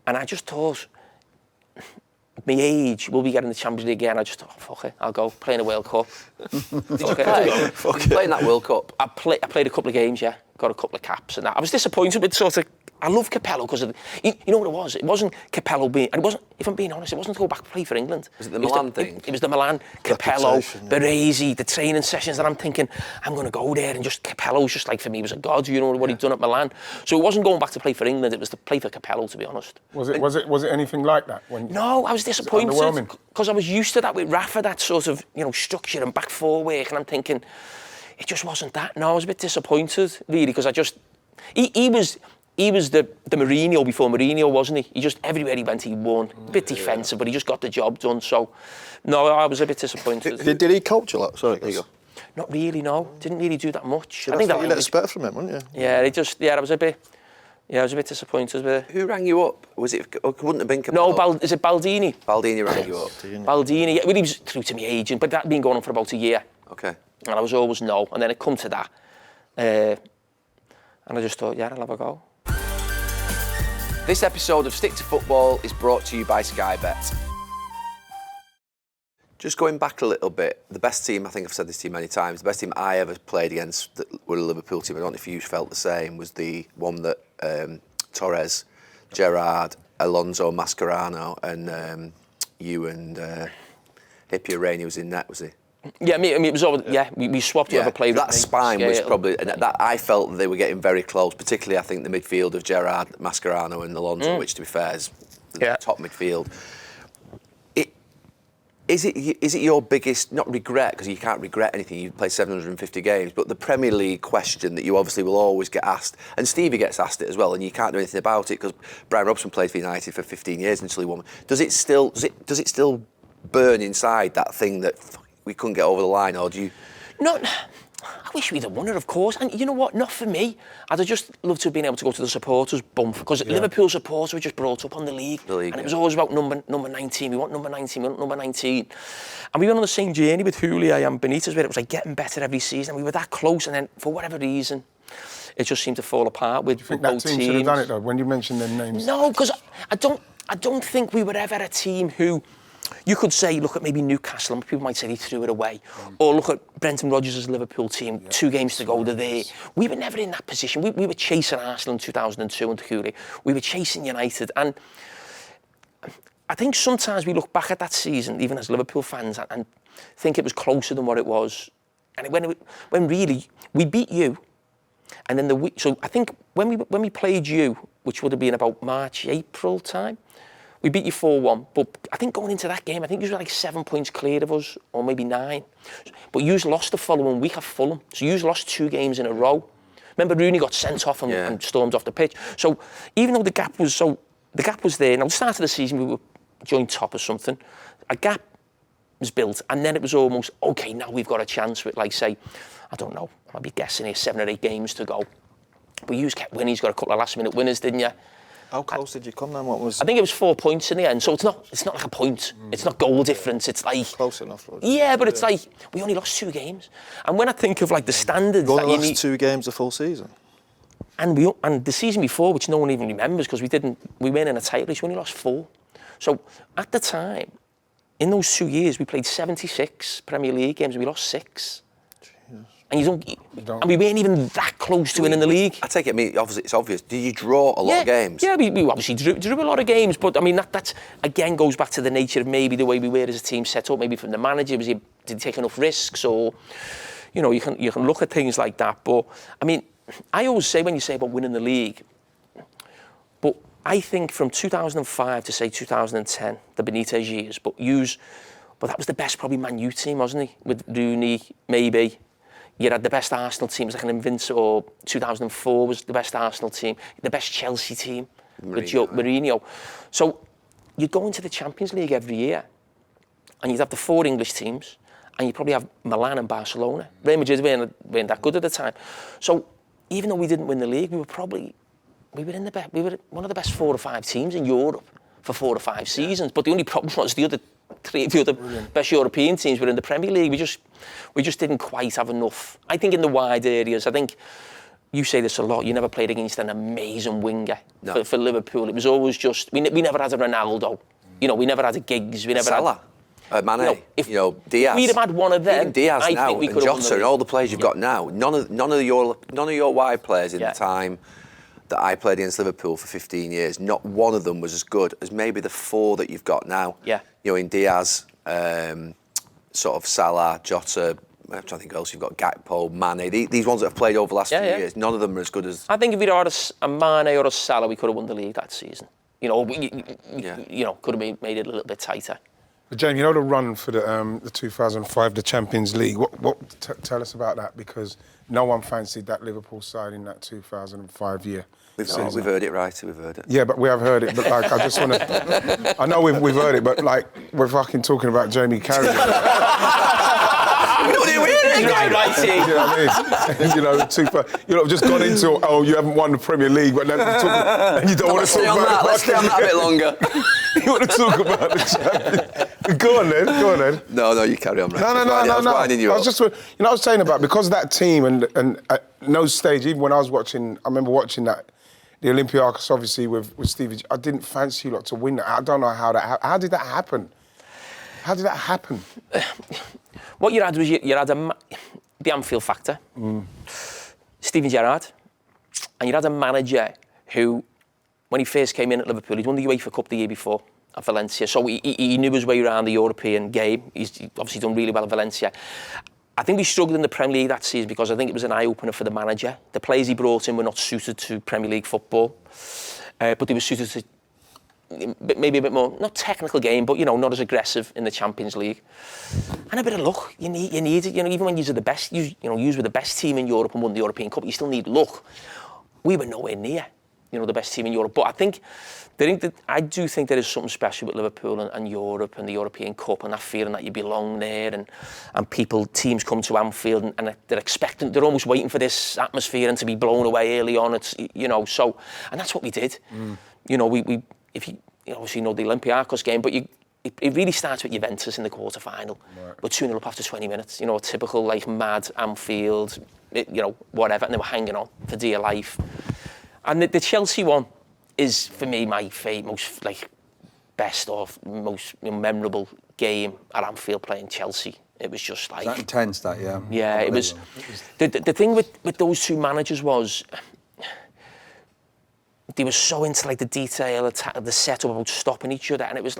S7: and I just thought, my age, will we get in the Champions League again? I just thought, fuck it, I'll go play in a World Cup.
S5: Did you play? Play in that World Cup?
S7: I played a couple of games, yeah. Got a couple of caps and that. I was disappointed with sort of. I love Capello because of you know what it was. It wasn't Capello being, and it wasn't. If I'm being honest, it wasn't to go back and play for England.
S5: Was it the Milan thing?
S7: It was the Milan, Capello, Baresi, the training sessions. And I'm thinking, I'm going to go there and just Capello's just like for me was a god. You know what he'd done at Milan. So it wasn't going back to play for England. It was to play for Capello, to be honest.
S2: Was it anything like that?
S7: No, I was disappointed because I was used to that with Rafa, that sort of structure and back four work, and I'm thinking it just wasn't that. No, I was a bit disappointed really because I just He was the Mourinho before Mourinho, wasn't he? He just, everywhere he went, he won. A bit defensive, but he just got the job done. So, no, I was a bit disappointed.
S4: Did he coach a lot? Sorry, there you go.
S7: Not really, no. Didn't really do that much.
S4: I think that you let expect from him, wouldn't you?
S7: Yeah, I was a bit disappointed with it.
S5: Who rang you up? Was it? It wouldn't have been
S7: Capello. No, is it Baldini?
S5: Baldini rang you up.
S7: Baldini. Yeah, well, he was through to my agent, but that had been going on for about a year.
S5: Okay.
S7: And I was always no, and then it come to that, and I just thought, yeah, I'll have a go.
S5: This episode of Stick to Football is brought to you by Sky Bet. Just going back a little bit, the best team, I think I've said this to you many times, the best team I ever played against that were a Liverpool team, I don't know if you felt the same, was the one that Torres, Gerrard, Alonso, Mascherano, and you and Hippie Rainey was in net, was he?
S7: Yeah, I mean, it was over. Yeah, we swapped whoever played.
S5: That spine was probably, and that I felt that they were getting very close. Particularly, I think the midfield of Gerrard, Mascherano, and Alonso, which, to be fair, is the top midfield. Is it your biggest, not regret, because you can't regret anything? You've played 750 games, but the Premier League question that you obviously will always get asked, and Stevie gets asked it as well, and you can't do anything about it because Brian Robson played for United for 15 years until he won. Does it still burn inside, that thing that we couldn't get over the line, or do you?
S7: No, I wish we'd have won it, of course. And you know what? Not for me. I'd have just loved to have been able to go to the supporters bump, because Liverpool supporters were just brought up on the league and it was always about number 19. We want number 19. We want number 19. And we went on the same journey with Houllier and Benítez, where it was like getting better every season. We were that close, and then for whatever reason, it just seemed to fall apart with both teams.
S2: Do you think that team should have done it though? When you mentioned their names.
S7: No, because I don't think we were ever a team who. You could say, look at maybe Newcastle, and people might say they threw it away. Or look at Brendan Rodgers' Liverpool team, 2 games to go, they're there. We were never in that position. We were chasing Arsenal in 2002 under Houllier. We were chasing United. And I think sometimes we look back at that season, even as Liverpool fans, and think it was closer than what it was. And when really, we beat you, And then so I think when we played you, which would have been about March, April time, we beat you 4-1. But I think going into that game, I think you were like 7 points clear of us, or maybe 9. But you lost the following week at Fulham. So you lost 2 games in a row. Remember, Rooney got sent off and stormed off the pitch. So even though the gap was there. Now, the start of the season, we were joint top or something. A gap was built, and then it was almost, okay, now we've got a chance with, like, say, I don't know, I'll be guessing here, 7 or 8 games to go. But you kept winning. He's got a couple of last-minute winners, didn't you?
S4: How close did you come then? What was?
S7: I think it was 4 points in the end. So it's not like a point. It's not goal difference. It's like
S4: close enough.
S7: Yeah, but it's like we only lost 2 games. And when I think of like the standards
S4: you
S7: that
S4: only
S7: you
S4: lost
S7: need,
S4: 2 games the full season.
S7: And the season before, which no one even remembers because we weren't in a title race. We only lost 4. So at the time, in those 2 years, we played 76 Premier League games and we lost 6. And you don't, and we weren't even that close to winning the league.
S5: I take it, I mean, obviously, it's obvious. Did you draw a lot of games?
S7: Yeah, we obviously drew a lot of games, but I mean, that again goes back to the nature of maybe the way we were as a team set up, maybe from the manager, did he take enough risks, or, you know, you can look at things like that. But, I mean, I always say when you say about winning the league, but I think from 2005 to, say, 2010, the Benítez years, but that was the best probably Man U team, wasn't he? With Rooney, maybe. You had the best Arsenal team, it was like an Invincible. 2004 was the best Arsenal team, the best Chelsea team with Mourinho. So you'd go into the Champions League every year and you'd have the 4 English teams and you'd probably have Milan and Barcelona. Real Madrid weren't that good at the time. So even though we didn't win the league, we were one of the best 4 or 5 teams in Europe for 4 or 5 seasons. But the only problem was the other 3 of the other best European teams were in the Premier League. We just didn't quite have enough. I think in the wide areas, I think you say this a lot, you never played against an amazing winger for Liverpool. It was always just, we never had a Ronaldo. You know, we never had a Giggs. We never
S5: Salah. Mane, Diaz.
S7: We'd have had one of them.
S5: Even Diaz
S7: I
S5: now,
S7: think we
S5: and
S7: could have
S5: Jota, and all the players you've got now. None of your wide players in the time that I played against Liverpool for 15 years, not one of them was as good as maybe the 4 that you've got now.
S7: Yeah.
S5: You know, in Diaz, sort of Salah, Jota, I'm trying to think else. You've got Gakpo, Mane. These ones that have played over the last few years, none of them are as good as.
S7: I think if we'd had a Mane or a Salah, we could have won the league that season. You know, you know, could have made it a little bit tighter.
S2: But Jamie, you know the run for the 2005, the Champions League. Tell us about that, because no one fancied that Liverpool side in that 2005 year.
S5: We've heard it, right? We've heard it.
S2: Yeah, but we have heard it. But like, I just want to. I know we've heard it, but like, we're fucking talking about Jamie Carragher. You know what I mean? You know, just gone into, you haven't won the Premier League, but then and you don't want to talk about that.
S5: Let's stay on that a bit longer.
S2: You want to talk about the Champions? Go on then.
S5: No, you carry on, right?
S2: No. I was just, I was saying about, because that team and at no stage, even when I was watching, I remember watching that, the Olympiacos, obviously, with Stevie, I didn't fancy you lot to win that. I don't know how how did that happen? How did that happen?
S7: What you had was you had the Anfield factor, Steven Gerrard, and you had a manager who, when he first came in at Liverpool, he'd won the UEFA Cup the year before at Valencia, so he knew his way around the European game. He's obviously done really well at Valencia. I think we struggled in the Premier League that season because I think it was an eye-opener for the manager. The players he brought in were not suited to Premier League football, but they were suited to maybe a bit more, not technical game, but, you know, not as aggressive in the Champions League. And a bit of luck. You need it. You know, even when you're the best, you were the best team in Europe and won the European Cup, you still need luck. We were nowhere near, the best team in Europe. But I do think there is something special with Liverpool and Europe and the European Cup and that feeling that you belong there, and teams come to Anfield and they're expecting, they're almost waiting for this atmosphere and to be blown away early on. It's, so, and that's what we did. If you obviously know the Olympiacos game, but it really starts with Juventus in the quarter-final. Right. We're 2-0 up after 20 minutes, a typical, mad Anfield, whatever, and they were hanging on for dear life. And the Chelsea one is, for me, my favourite, most, best or most memorable game at Anfield playing Chelsea. It was just like...
S1: That intense, that, yeah.
S7: Yeah, it was... The thing with those two managers was... They were so into the detail, the setup about stopping each other, and it was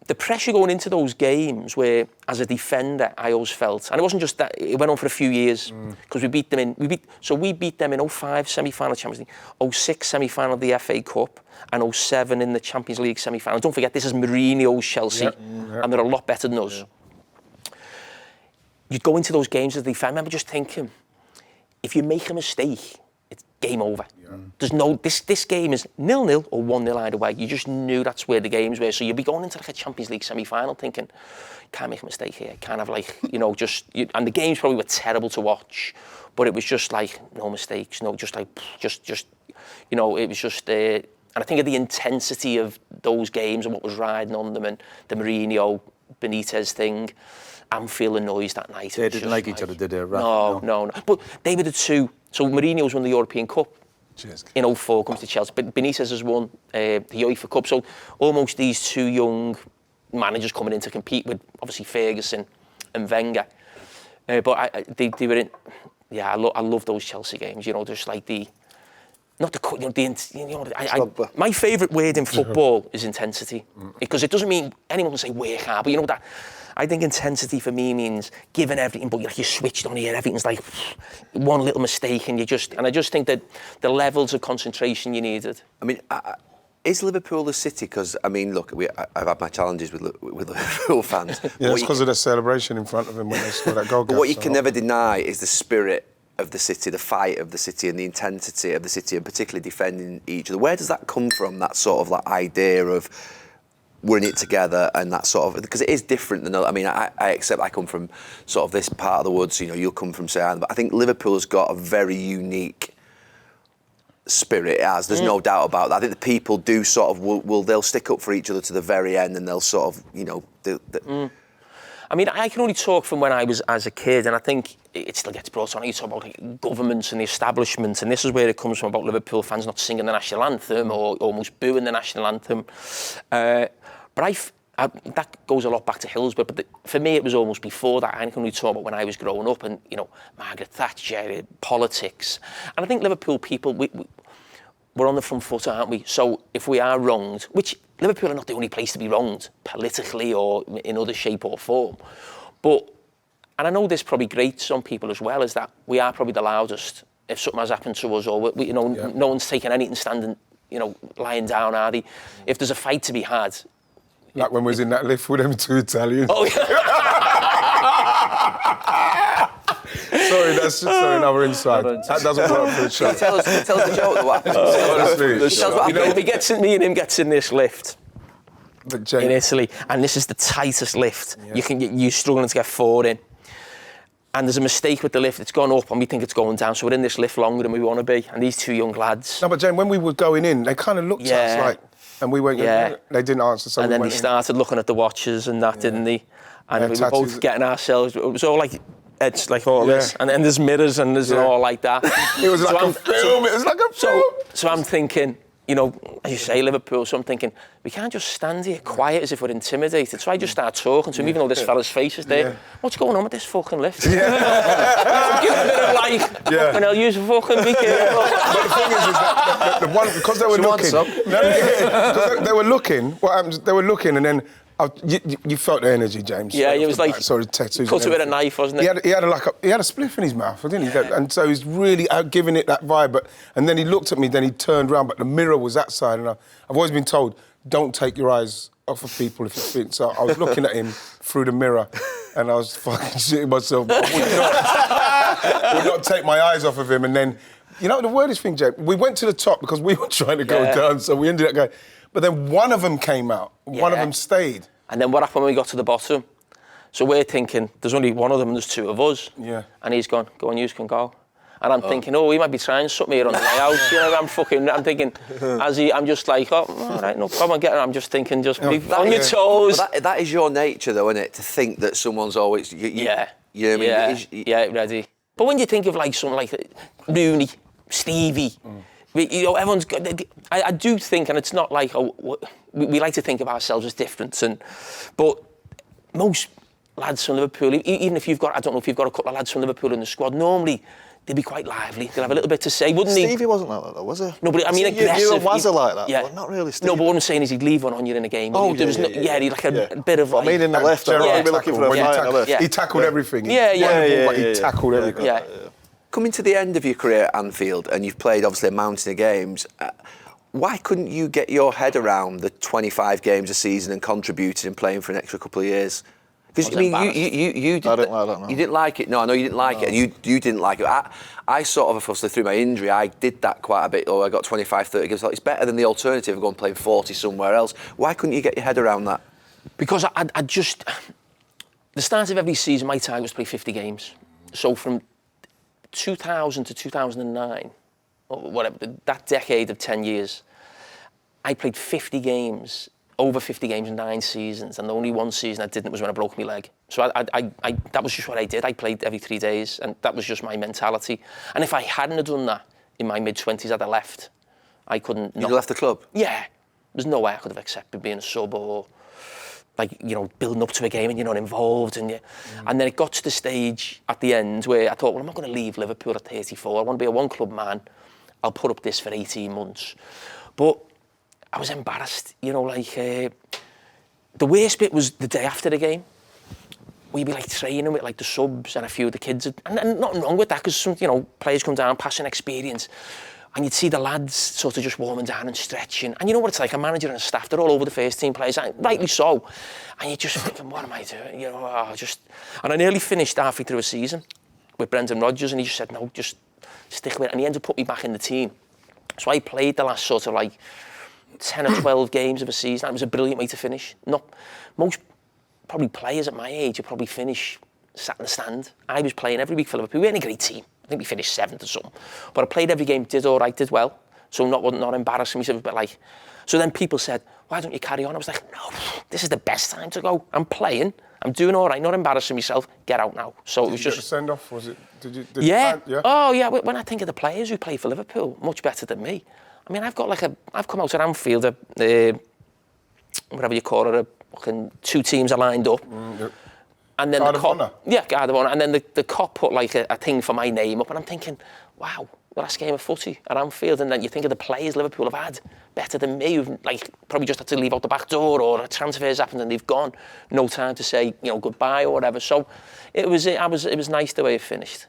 S7: the pressure going into those games where, as a defender, I always felt, and it wasn't just that, it went on for a few years, because we beat them in 05 semi-final Champions League, 06 semi-final of the FA Cup, and 07 in the Champions League semi-final. Don't forget, this is Mourinho's Chelsea, and they're a lot better than us. You'd go into those games as a defender. I remember just thinking, if you make a mistake, it's game over. There's no, this game is 0-0 or 1-0 either way. You just knew that's where the games were. So you'd be going into like a Champions League semi-final thinking, can't make a mistake here. Can't have like, and the games probably were terrible to watch, but it was just like, no mistakes, it was just, and I think of the intensity of those games and what was riding on them and the Mourinho, Benítez thing. Anfield and noise that night.
S1: They didn't like each other, did they?
S7: No. But they were the two. So Mourinho's won the European Cup in 04, comes to Chelsea. But Benítez has won the UEFA Cup. So almost these two young managers coming in to compete with, obviously, Ferguson and Wenger. But they were in... Yeah, I love those Chelsea games. Just like the... Not the... my favourite word in football is intensity. Because it doesn't mean anyone can say work hard, but you know that... I think intensity for me means giving everything, but you're switched on here. Everything's like one little mistake, and I just think that the levels of concentration you needed.
S5: I mean, is Liverpool the city? Because I mean, look, I've had my challenges with Liverpool fans.
S2: Yeah, it's because of the celebration in front of him when they scored that goal.
S5: But what you can never deny is the spirit of the city, the fight of the city, and the intensity of the city, and particularly defending each other. Where does that come from? That sort of like idea of we're in it together, and that sort of, because it is different than, I mean, I accept I come from sort of this part of the woods, you'll come from say, but I think Liverpool's got a very unique spirit, as there's no doubt about that. I think the people do sort of they'll stick up for each other to the very end, and they'll sort of,
S7: I mean, I can only talk from when I was as a kid, and I think it still gets brought on. You talk about like, governments and the establishment, and this is where it comes from about Liverpool fans not singing the national anthem or almost booing the national anthem. But that goes a lot back to Hillsborough, but for me it was almost before that. I can only talk about when I was growing up and, Margaret Thatcher, politics. And I think Liverpool people, we're on the front foot, aren't we? So if we are wronged, which Liverpool are not the only place to be wronged, politically or in other shape or form, but, and I know this probably grates some people as well, is that we are probably the loudest if something has happened to us, or no one's taking anything standing, lying down, are they? If there's a fight to be had,
S2: like when we was in that lift with them two Italians.
S7: Oh, yeah.
S2: Sorry, another inside. That doesn't work for the show.
S5: Tell us the joke. What happened?
S2: Honestly.
S7: Me and him gets in this lift
S2: in
S7: Italy, and this is the tightest lift. Yeah. You're struggling to get forward in. And there's a mistake with the lift. It's gone up, and we think it's going down. So we're in this lift longer than we want to be. And these two young lads.
S2: No, but Jane, when we were going in, they kind of looked at us like, and we weren't. They didn't answer. So
S7: and then they started looking at the watches and that, didn't they? And we were both getting ourselves. It was all like. It's like all this, and then there's mirrors and there's all like that.
S2: It was like a film. It was like a film.
S7: So I'm thinking, as you say, Liverpool. So I'm thinking, we can't just stand here quiet as if we're intimidated. So I just start talking to him, even though this fella's face is there. What's going on with this fucking lift? Yeah. Give it a bit of like, fucking hell, use a fucking be careful.
S2: But the thing is that the one, because they were looking. They were looking. What happens? They were looking, and then. You felt the energy, James.
S7: Yeah, he was like,
S2: sorry, tattoos.
S7: Cut it with a knife, wasn't it?
S2: He had a spliff in his mouth, didn't he? Yeah. And so he's really giving it that vibe. And then he looked at me, then he turned around, but the mirror was that side. And I've always been told, don't take your eyes off of people if you think. So I was looking at him through the mirror, and I was fucking shitting myself. I would not take my eyes off of him. And then, the weirdest thing, James, we went to the top because we were trying to go down, so we ended up going. But then one of them came out. One of them stayed.
S7: And then what happened when we got to the bottom? So we're thinking, there's only one of them and there's two of us.
S2: Yeah.
S7: And he's gone, go on, you can go. And I'm thinking, he might be trying something here on the way out. I'm thinking, I'm just like, all right, no problem, I'm just thinking, be on your toes.
S5: That is your nature, though, isn't it? To think that someone's always... You know what I mean?
S7: Yeah, ready. But when you think of like someone like Rooney, Stevie... everyone's got... I do think, and it's not like, we like to think of ourselves as different, but most lads from Liverpool, even if you've got, I don't know if you've got a couple of lads from Liverpool in the squad, normally they'd be quite lively. They'd have a little bit to say, wouldn't he?
S4: Stevie wasn't like that, though, was he?
S7: No, but I mean, aggressive.
S4: You and Wazza like that,
S7: yeah.
S4: but not really Stevie.
S7: No, but what I'm saying is he'd leave one on you in a game.
S4: Oh,
S7: he'd like a bit of like...
S4: I mean, in the left, I'd be looking for a fight in the left.
S2: He tackled everything.
S7: Yeah.
S2: He tackled everything.
S7: Yeah.
S5: Coming to the end of your career at Anfield, and you've played obviously a mountain of games, why couldn't you get your head around the 25 games a season and contributing and playing for an extra couple of years? Because I mean, you didn't
S4: like that, no.
S5: You didn't like it. No, I know you didn't like it, and you didn't like it. I sort of, obviously, through my injury, I did that quite a bit. I got 25, 30 games. It's better than the alternative of going playing 40 somewhere else. Why couldn't you get your head around that?
S7: Because I just... The start of every season, my target was to play 50 games. So from 2000 to 2009, or whatever, that decade of 10 years, I played 50 games, over 50 games in 9 seasons, and the only one season I didn't was when I broke my leg. So that was just what I did. I played every 3 days, and that was just my mentality. And if I hadn't have done that in my mid-20s, I'd have left. I couldn't...
S5: You'd left the club?
S7: Yeah. There's no way I could have accepted being a sub or, like, you know, building up to a game and you're not involved. And then it got to the stage at the end where I thought, well, I'm not going to leave Liverpool at 34. I want to be a one-club man. I'll put up this for 18 months. But I was embarrassed, you know, like... the worst bit was the day after the game. We'd be, like, training with, like, the subs and a few of the kids. And nothing wrong with that, because some, you know, players come down, passing experience. And you'd see the lads sort of just warming down and stretching. And you know what it's like, a manager and a staff, they're all over the first team players, and rightly so. And you're just thinking, what am I doing? You know, And I nearly finished halfway through a season with Brendan Rodgers, and he just said, no, just stick with it. And he ended up putting me back in the team. So I played the last sort of like 10 or 12 games of a season. It was a brilliant way to finish. Most probably players at my age would probably finish sat in the stand. I was playing every week for Liverpool. We weren't a great team. I think we finished 7th or something. But I played every game, did all right, did well. So not embarrassing myself, but like... So then people said, why don't you carry on? I was like, no, this is the best time to go. I'm playing, I'm doing all right, not embarrassing myself, get out now. So it was just...
S2: Did you get a send-off, was it?
S7: Yeah. Oh, yeah, when I think of the players who play for Liverpool, much better than me. I mean, I've come out at Anfield, whatever you call it, fucking 2 teams are lined up.
S2: Yep.
S7: And then
S2: Guard of Honour?
S7: Yeah, Guard of Honour. And then the cop put like a thing for my name up, and I'm thinking, wow, the last game of footy at Anfield. And then you think of the players Liverpool have had better than me, who've like probably just had to leave out the back door, or a transfer's happened and they've gone. No time to say, you know, goodbye or whatever. So it was nice the way it finished.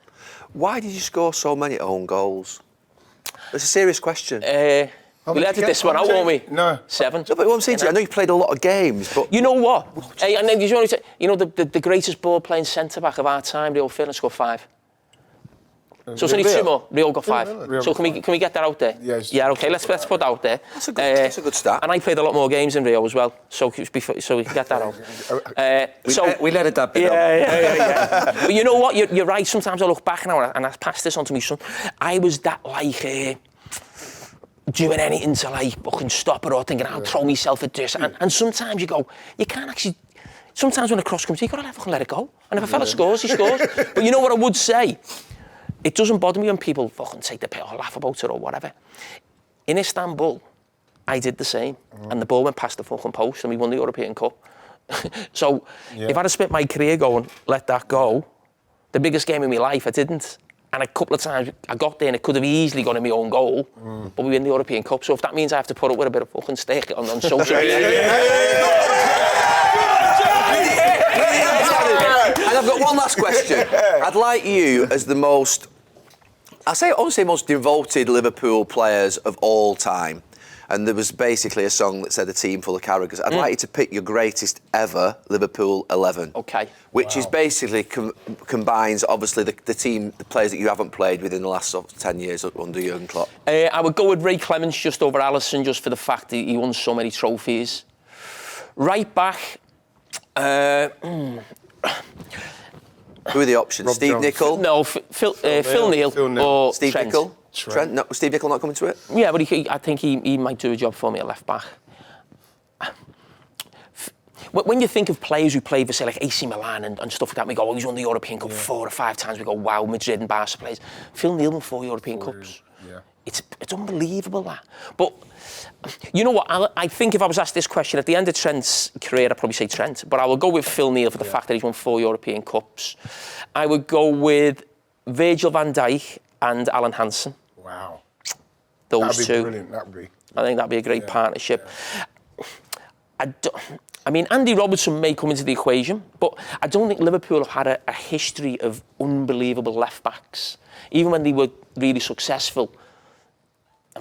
S5: Why did you score so many own goals? It's a serious question.
S7: We'll edit this one out, won't we?
S2: No.
S7: 7.
S5: No, but what I'm saying to you, I know you played a lot of games, but...
S7: You know what? Hey, and then you know the greatest ball-playing centre-back of our time, Rio Ferdinand, scored 5. So it's only 2 more. Rio got 5.
S2: Rio
S7: So can we get that out there?
S2: Yes.
S7: Yeah, okay, let's put that out there.
S5: That's a good start.
S7: And I played a lot more games in Rio as well, so we can get that out.
S1: We let it that bit
S7: Yeah. But you know what? You're right. Sometimes I look back now and I pass this on to my son. I was that like... doing anything to like fucking stop it or thinking I'll throw myself at this, and sometimes you go, you can't actually. Sometimes when a cross comes, you gotta fucking let it go. And if a fella scores, he scores. But you know what I would say? It doesn't bother me when people fucking take the piss or laugh about it or whatever. In Istanbul, I did the same, and the ball went past the fucking post, and we won the European Cup. So if I'd have spent my career going, let that go, the biggest game of my life, I didn't. And a couple of times I got there and it could have easily gone in my own goal, but we win the European Cup. So if that means I have to put up with a bit of fucking stick on social media.
S5: And I've got one last question. I'd like you, as the most, I would say most devoted Liverpool players of all time, and there was basically a song that said a team full of Carraghers. I'd like you to pick your greatest ever Liverpool 11.
S7: Okay.
S5: Which is basically combines, obviously, the players that you haven't played with in the last sort of 10 years under Jurgen Klopp.
S7: I would go with Ray Clemence just over Alisson, just for the fact that he won so many trophies. Right back...
S5: Who are the options?
S2: Rob
S5: Steve
S2: Jones.
S5: Nicol?
S7: No, Phil Neal or
S5: Steve
S7: Trent.
S5: Nicol? Trent? No, Steve Nicol not coming to it?
S7: Yeah, but I think he might do a job for me at left back. When you think of players who played for, say, like AC Milan and stuff like that, we go, oh, he's won the European Cup 4 or 5 times. We go, wow, Madrid and Barca players. Phil Neal won 4 European Cups.
S2: Yeah.
S7: It's unbelievable, that. But you know what? I think if I was asked this question at the end of Trent's career, I'd probably say Trent. But I will go with Phil Neal for the fact that he's won 4 European Cups. I would go with Virgil van Dijk and Alan Hansen.
S2: Wow.
S7: Those
S2: That'd be
S7: two.
S2: brilliant. That'd be.
S7: I think that'd be a great partnership. I mean, Andy Robertson may come into the equation, but I don't think Liverpool have had a history of unbelievable left-backs. Even when they were really successful.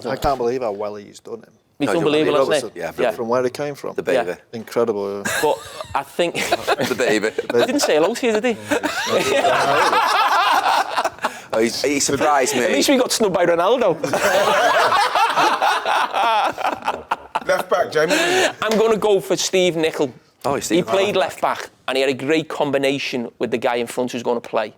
S4: I can't believe how well he's done him.
S7: It's unbelievable, isn't it?
S5: Yeah,
S4: From where he came from.
S5: The baby.
S7: Yeah.
S4: Incredible.
S7: But I think...
S5: The baby.
S7: He didn't say hello to you, did he?
S5: Oh, he surprised me.
S7: At least we got snubbed by Ronaldo.
S2: Left back, Jamie.
S7: I'm going to go for Steve Nicol.
S5: Oh,
S7: He played left back and he had a great combination with the guy in front who's going to play,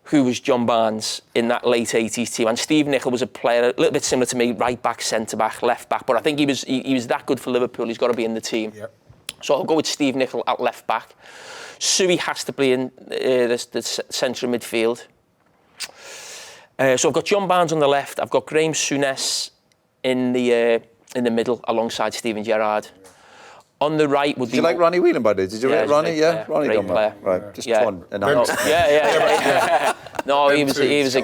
S7: who was John Barnes in that late 80s team. And Steve Nicol was a player a little bit similar to me, right back, centre back, left back. But I think he was that good for Liverpool. He's got to be in the team.
S2: Yep.
S7: So I'll go with Steve Nicol at left back. Suey has to be in the centre of midfield. So I've got John Barnes on the left. I've got Graham Souness in the middle alongside Steven Gerrard. On the right would be...
S1: Did you like Ronnie Whelan, by the way? Did you rate Ronnie? Yeah, Ronnie
S7: great
S1: done well.
S7: player.
S1: Right, just
S7: Yeah.
S1: one.
S7: Yeah. No, he was a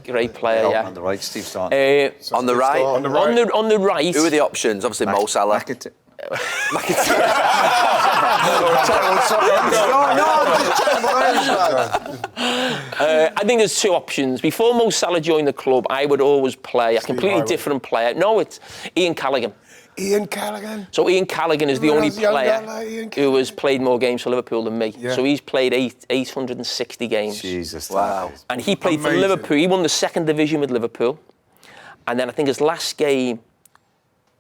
S7: great player. Yeah.
S1: On the right, Steve Staunton.
S5: On the right.
S2: On the right.
S7: On the right.
S5: Who are the options? Obviously, Mo Salah.
S7: I think there's two options. Before Mo Salah joined the club, I would always play a completely different player. No, it's Ian Callaghan.
S2: Ian Callaghan.
S7: So Ian Callaghan is the only
S2: Young
S7: player
S2: guy like Ian
S7: who has played more games for Liverpool than me.
S2: Yeah.
S7: So he's played 860 games.
S1: Jesus.
S5: Wow.
S7: And he played for
S2: Amazing.
S7: Liverpool. He won the second division with Liverpool. And then I think his last game,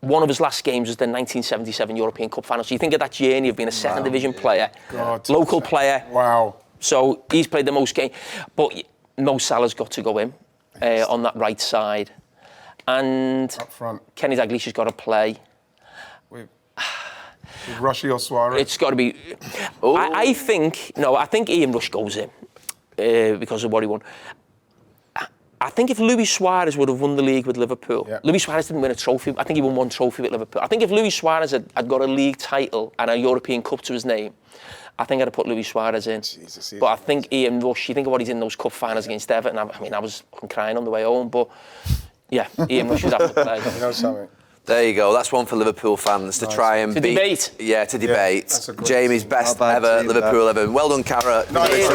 S7: one of his last games was the 1977 European Cup final. So you think of that journey of being a second division player, local player.
S2: Wow.
S7: So he's played the most games. But Mo Salah's got to go in on that right side. And
S2: Up front.
S7: Kenny Dalglish's got to play.
S2: With Rushy or Suarez.
S7: It's got to be... I think Ian Rush goes in because of what he won. I think if Luis Suarez would have won the league with Liverpool, Luis Suarez didn't win a trophy. I think he won one trophy with Liverpool. I think if Luis Suarez had got a league title and a European Cup to his name, I think I'd have put Luis Suarez in.
S2: Jesus,
S7: but I think Ian Rush, you think of what he's in those cup finals against Everton. I was crying on the way home, but yeah, Ian Rush would have to play.
S2: You know something?
S5: There you go. That's one for Liverpool fans to try and beat.
S7: Debate.
S5: Yeah, to debate.
S2: that's a good
S5: Jamie's
S2: team.
S5: best
S1: Not bad
S5: ever
S1: team,
S5: Liverpool ever. Well done, Cara.
S2: Nice.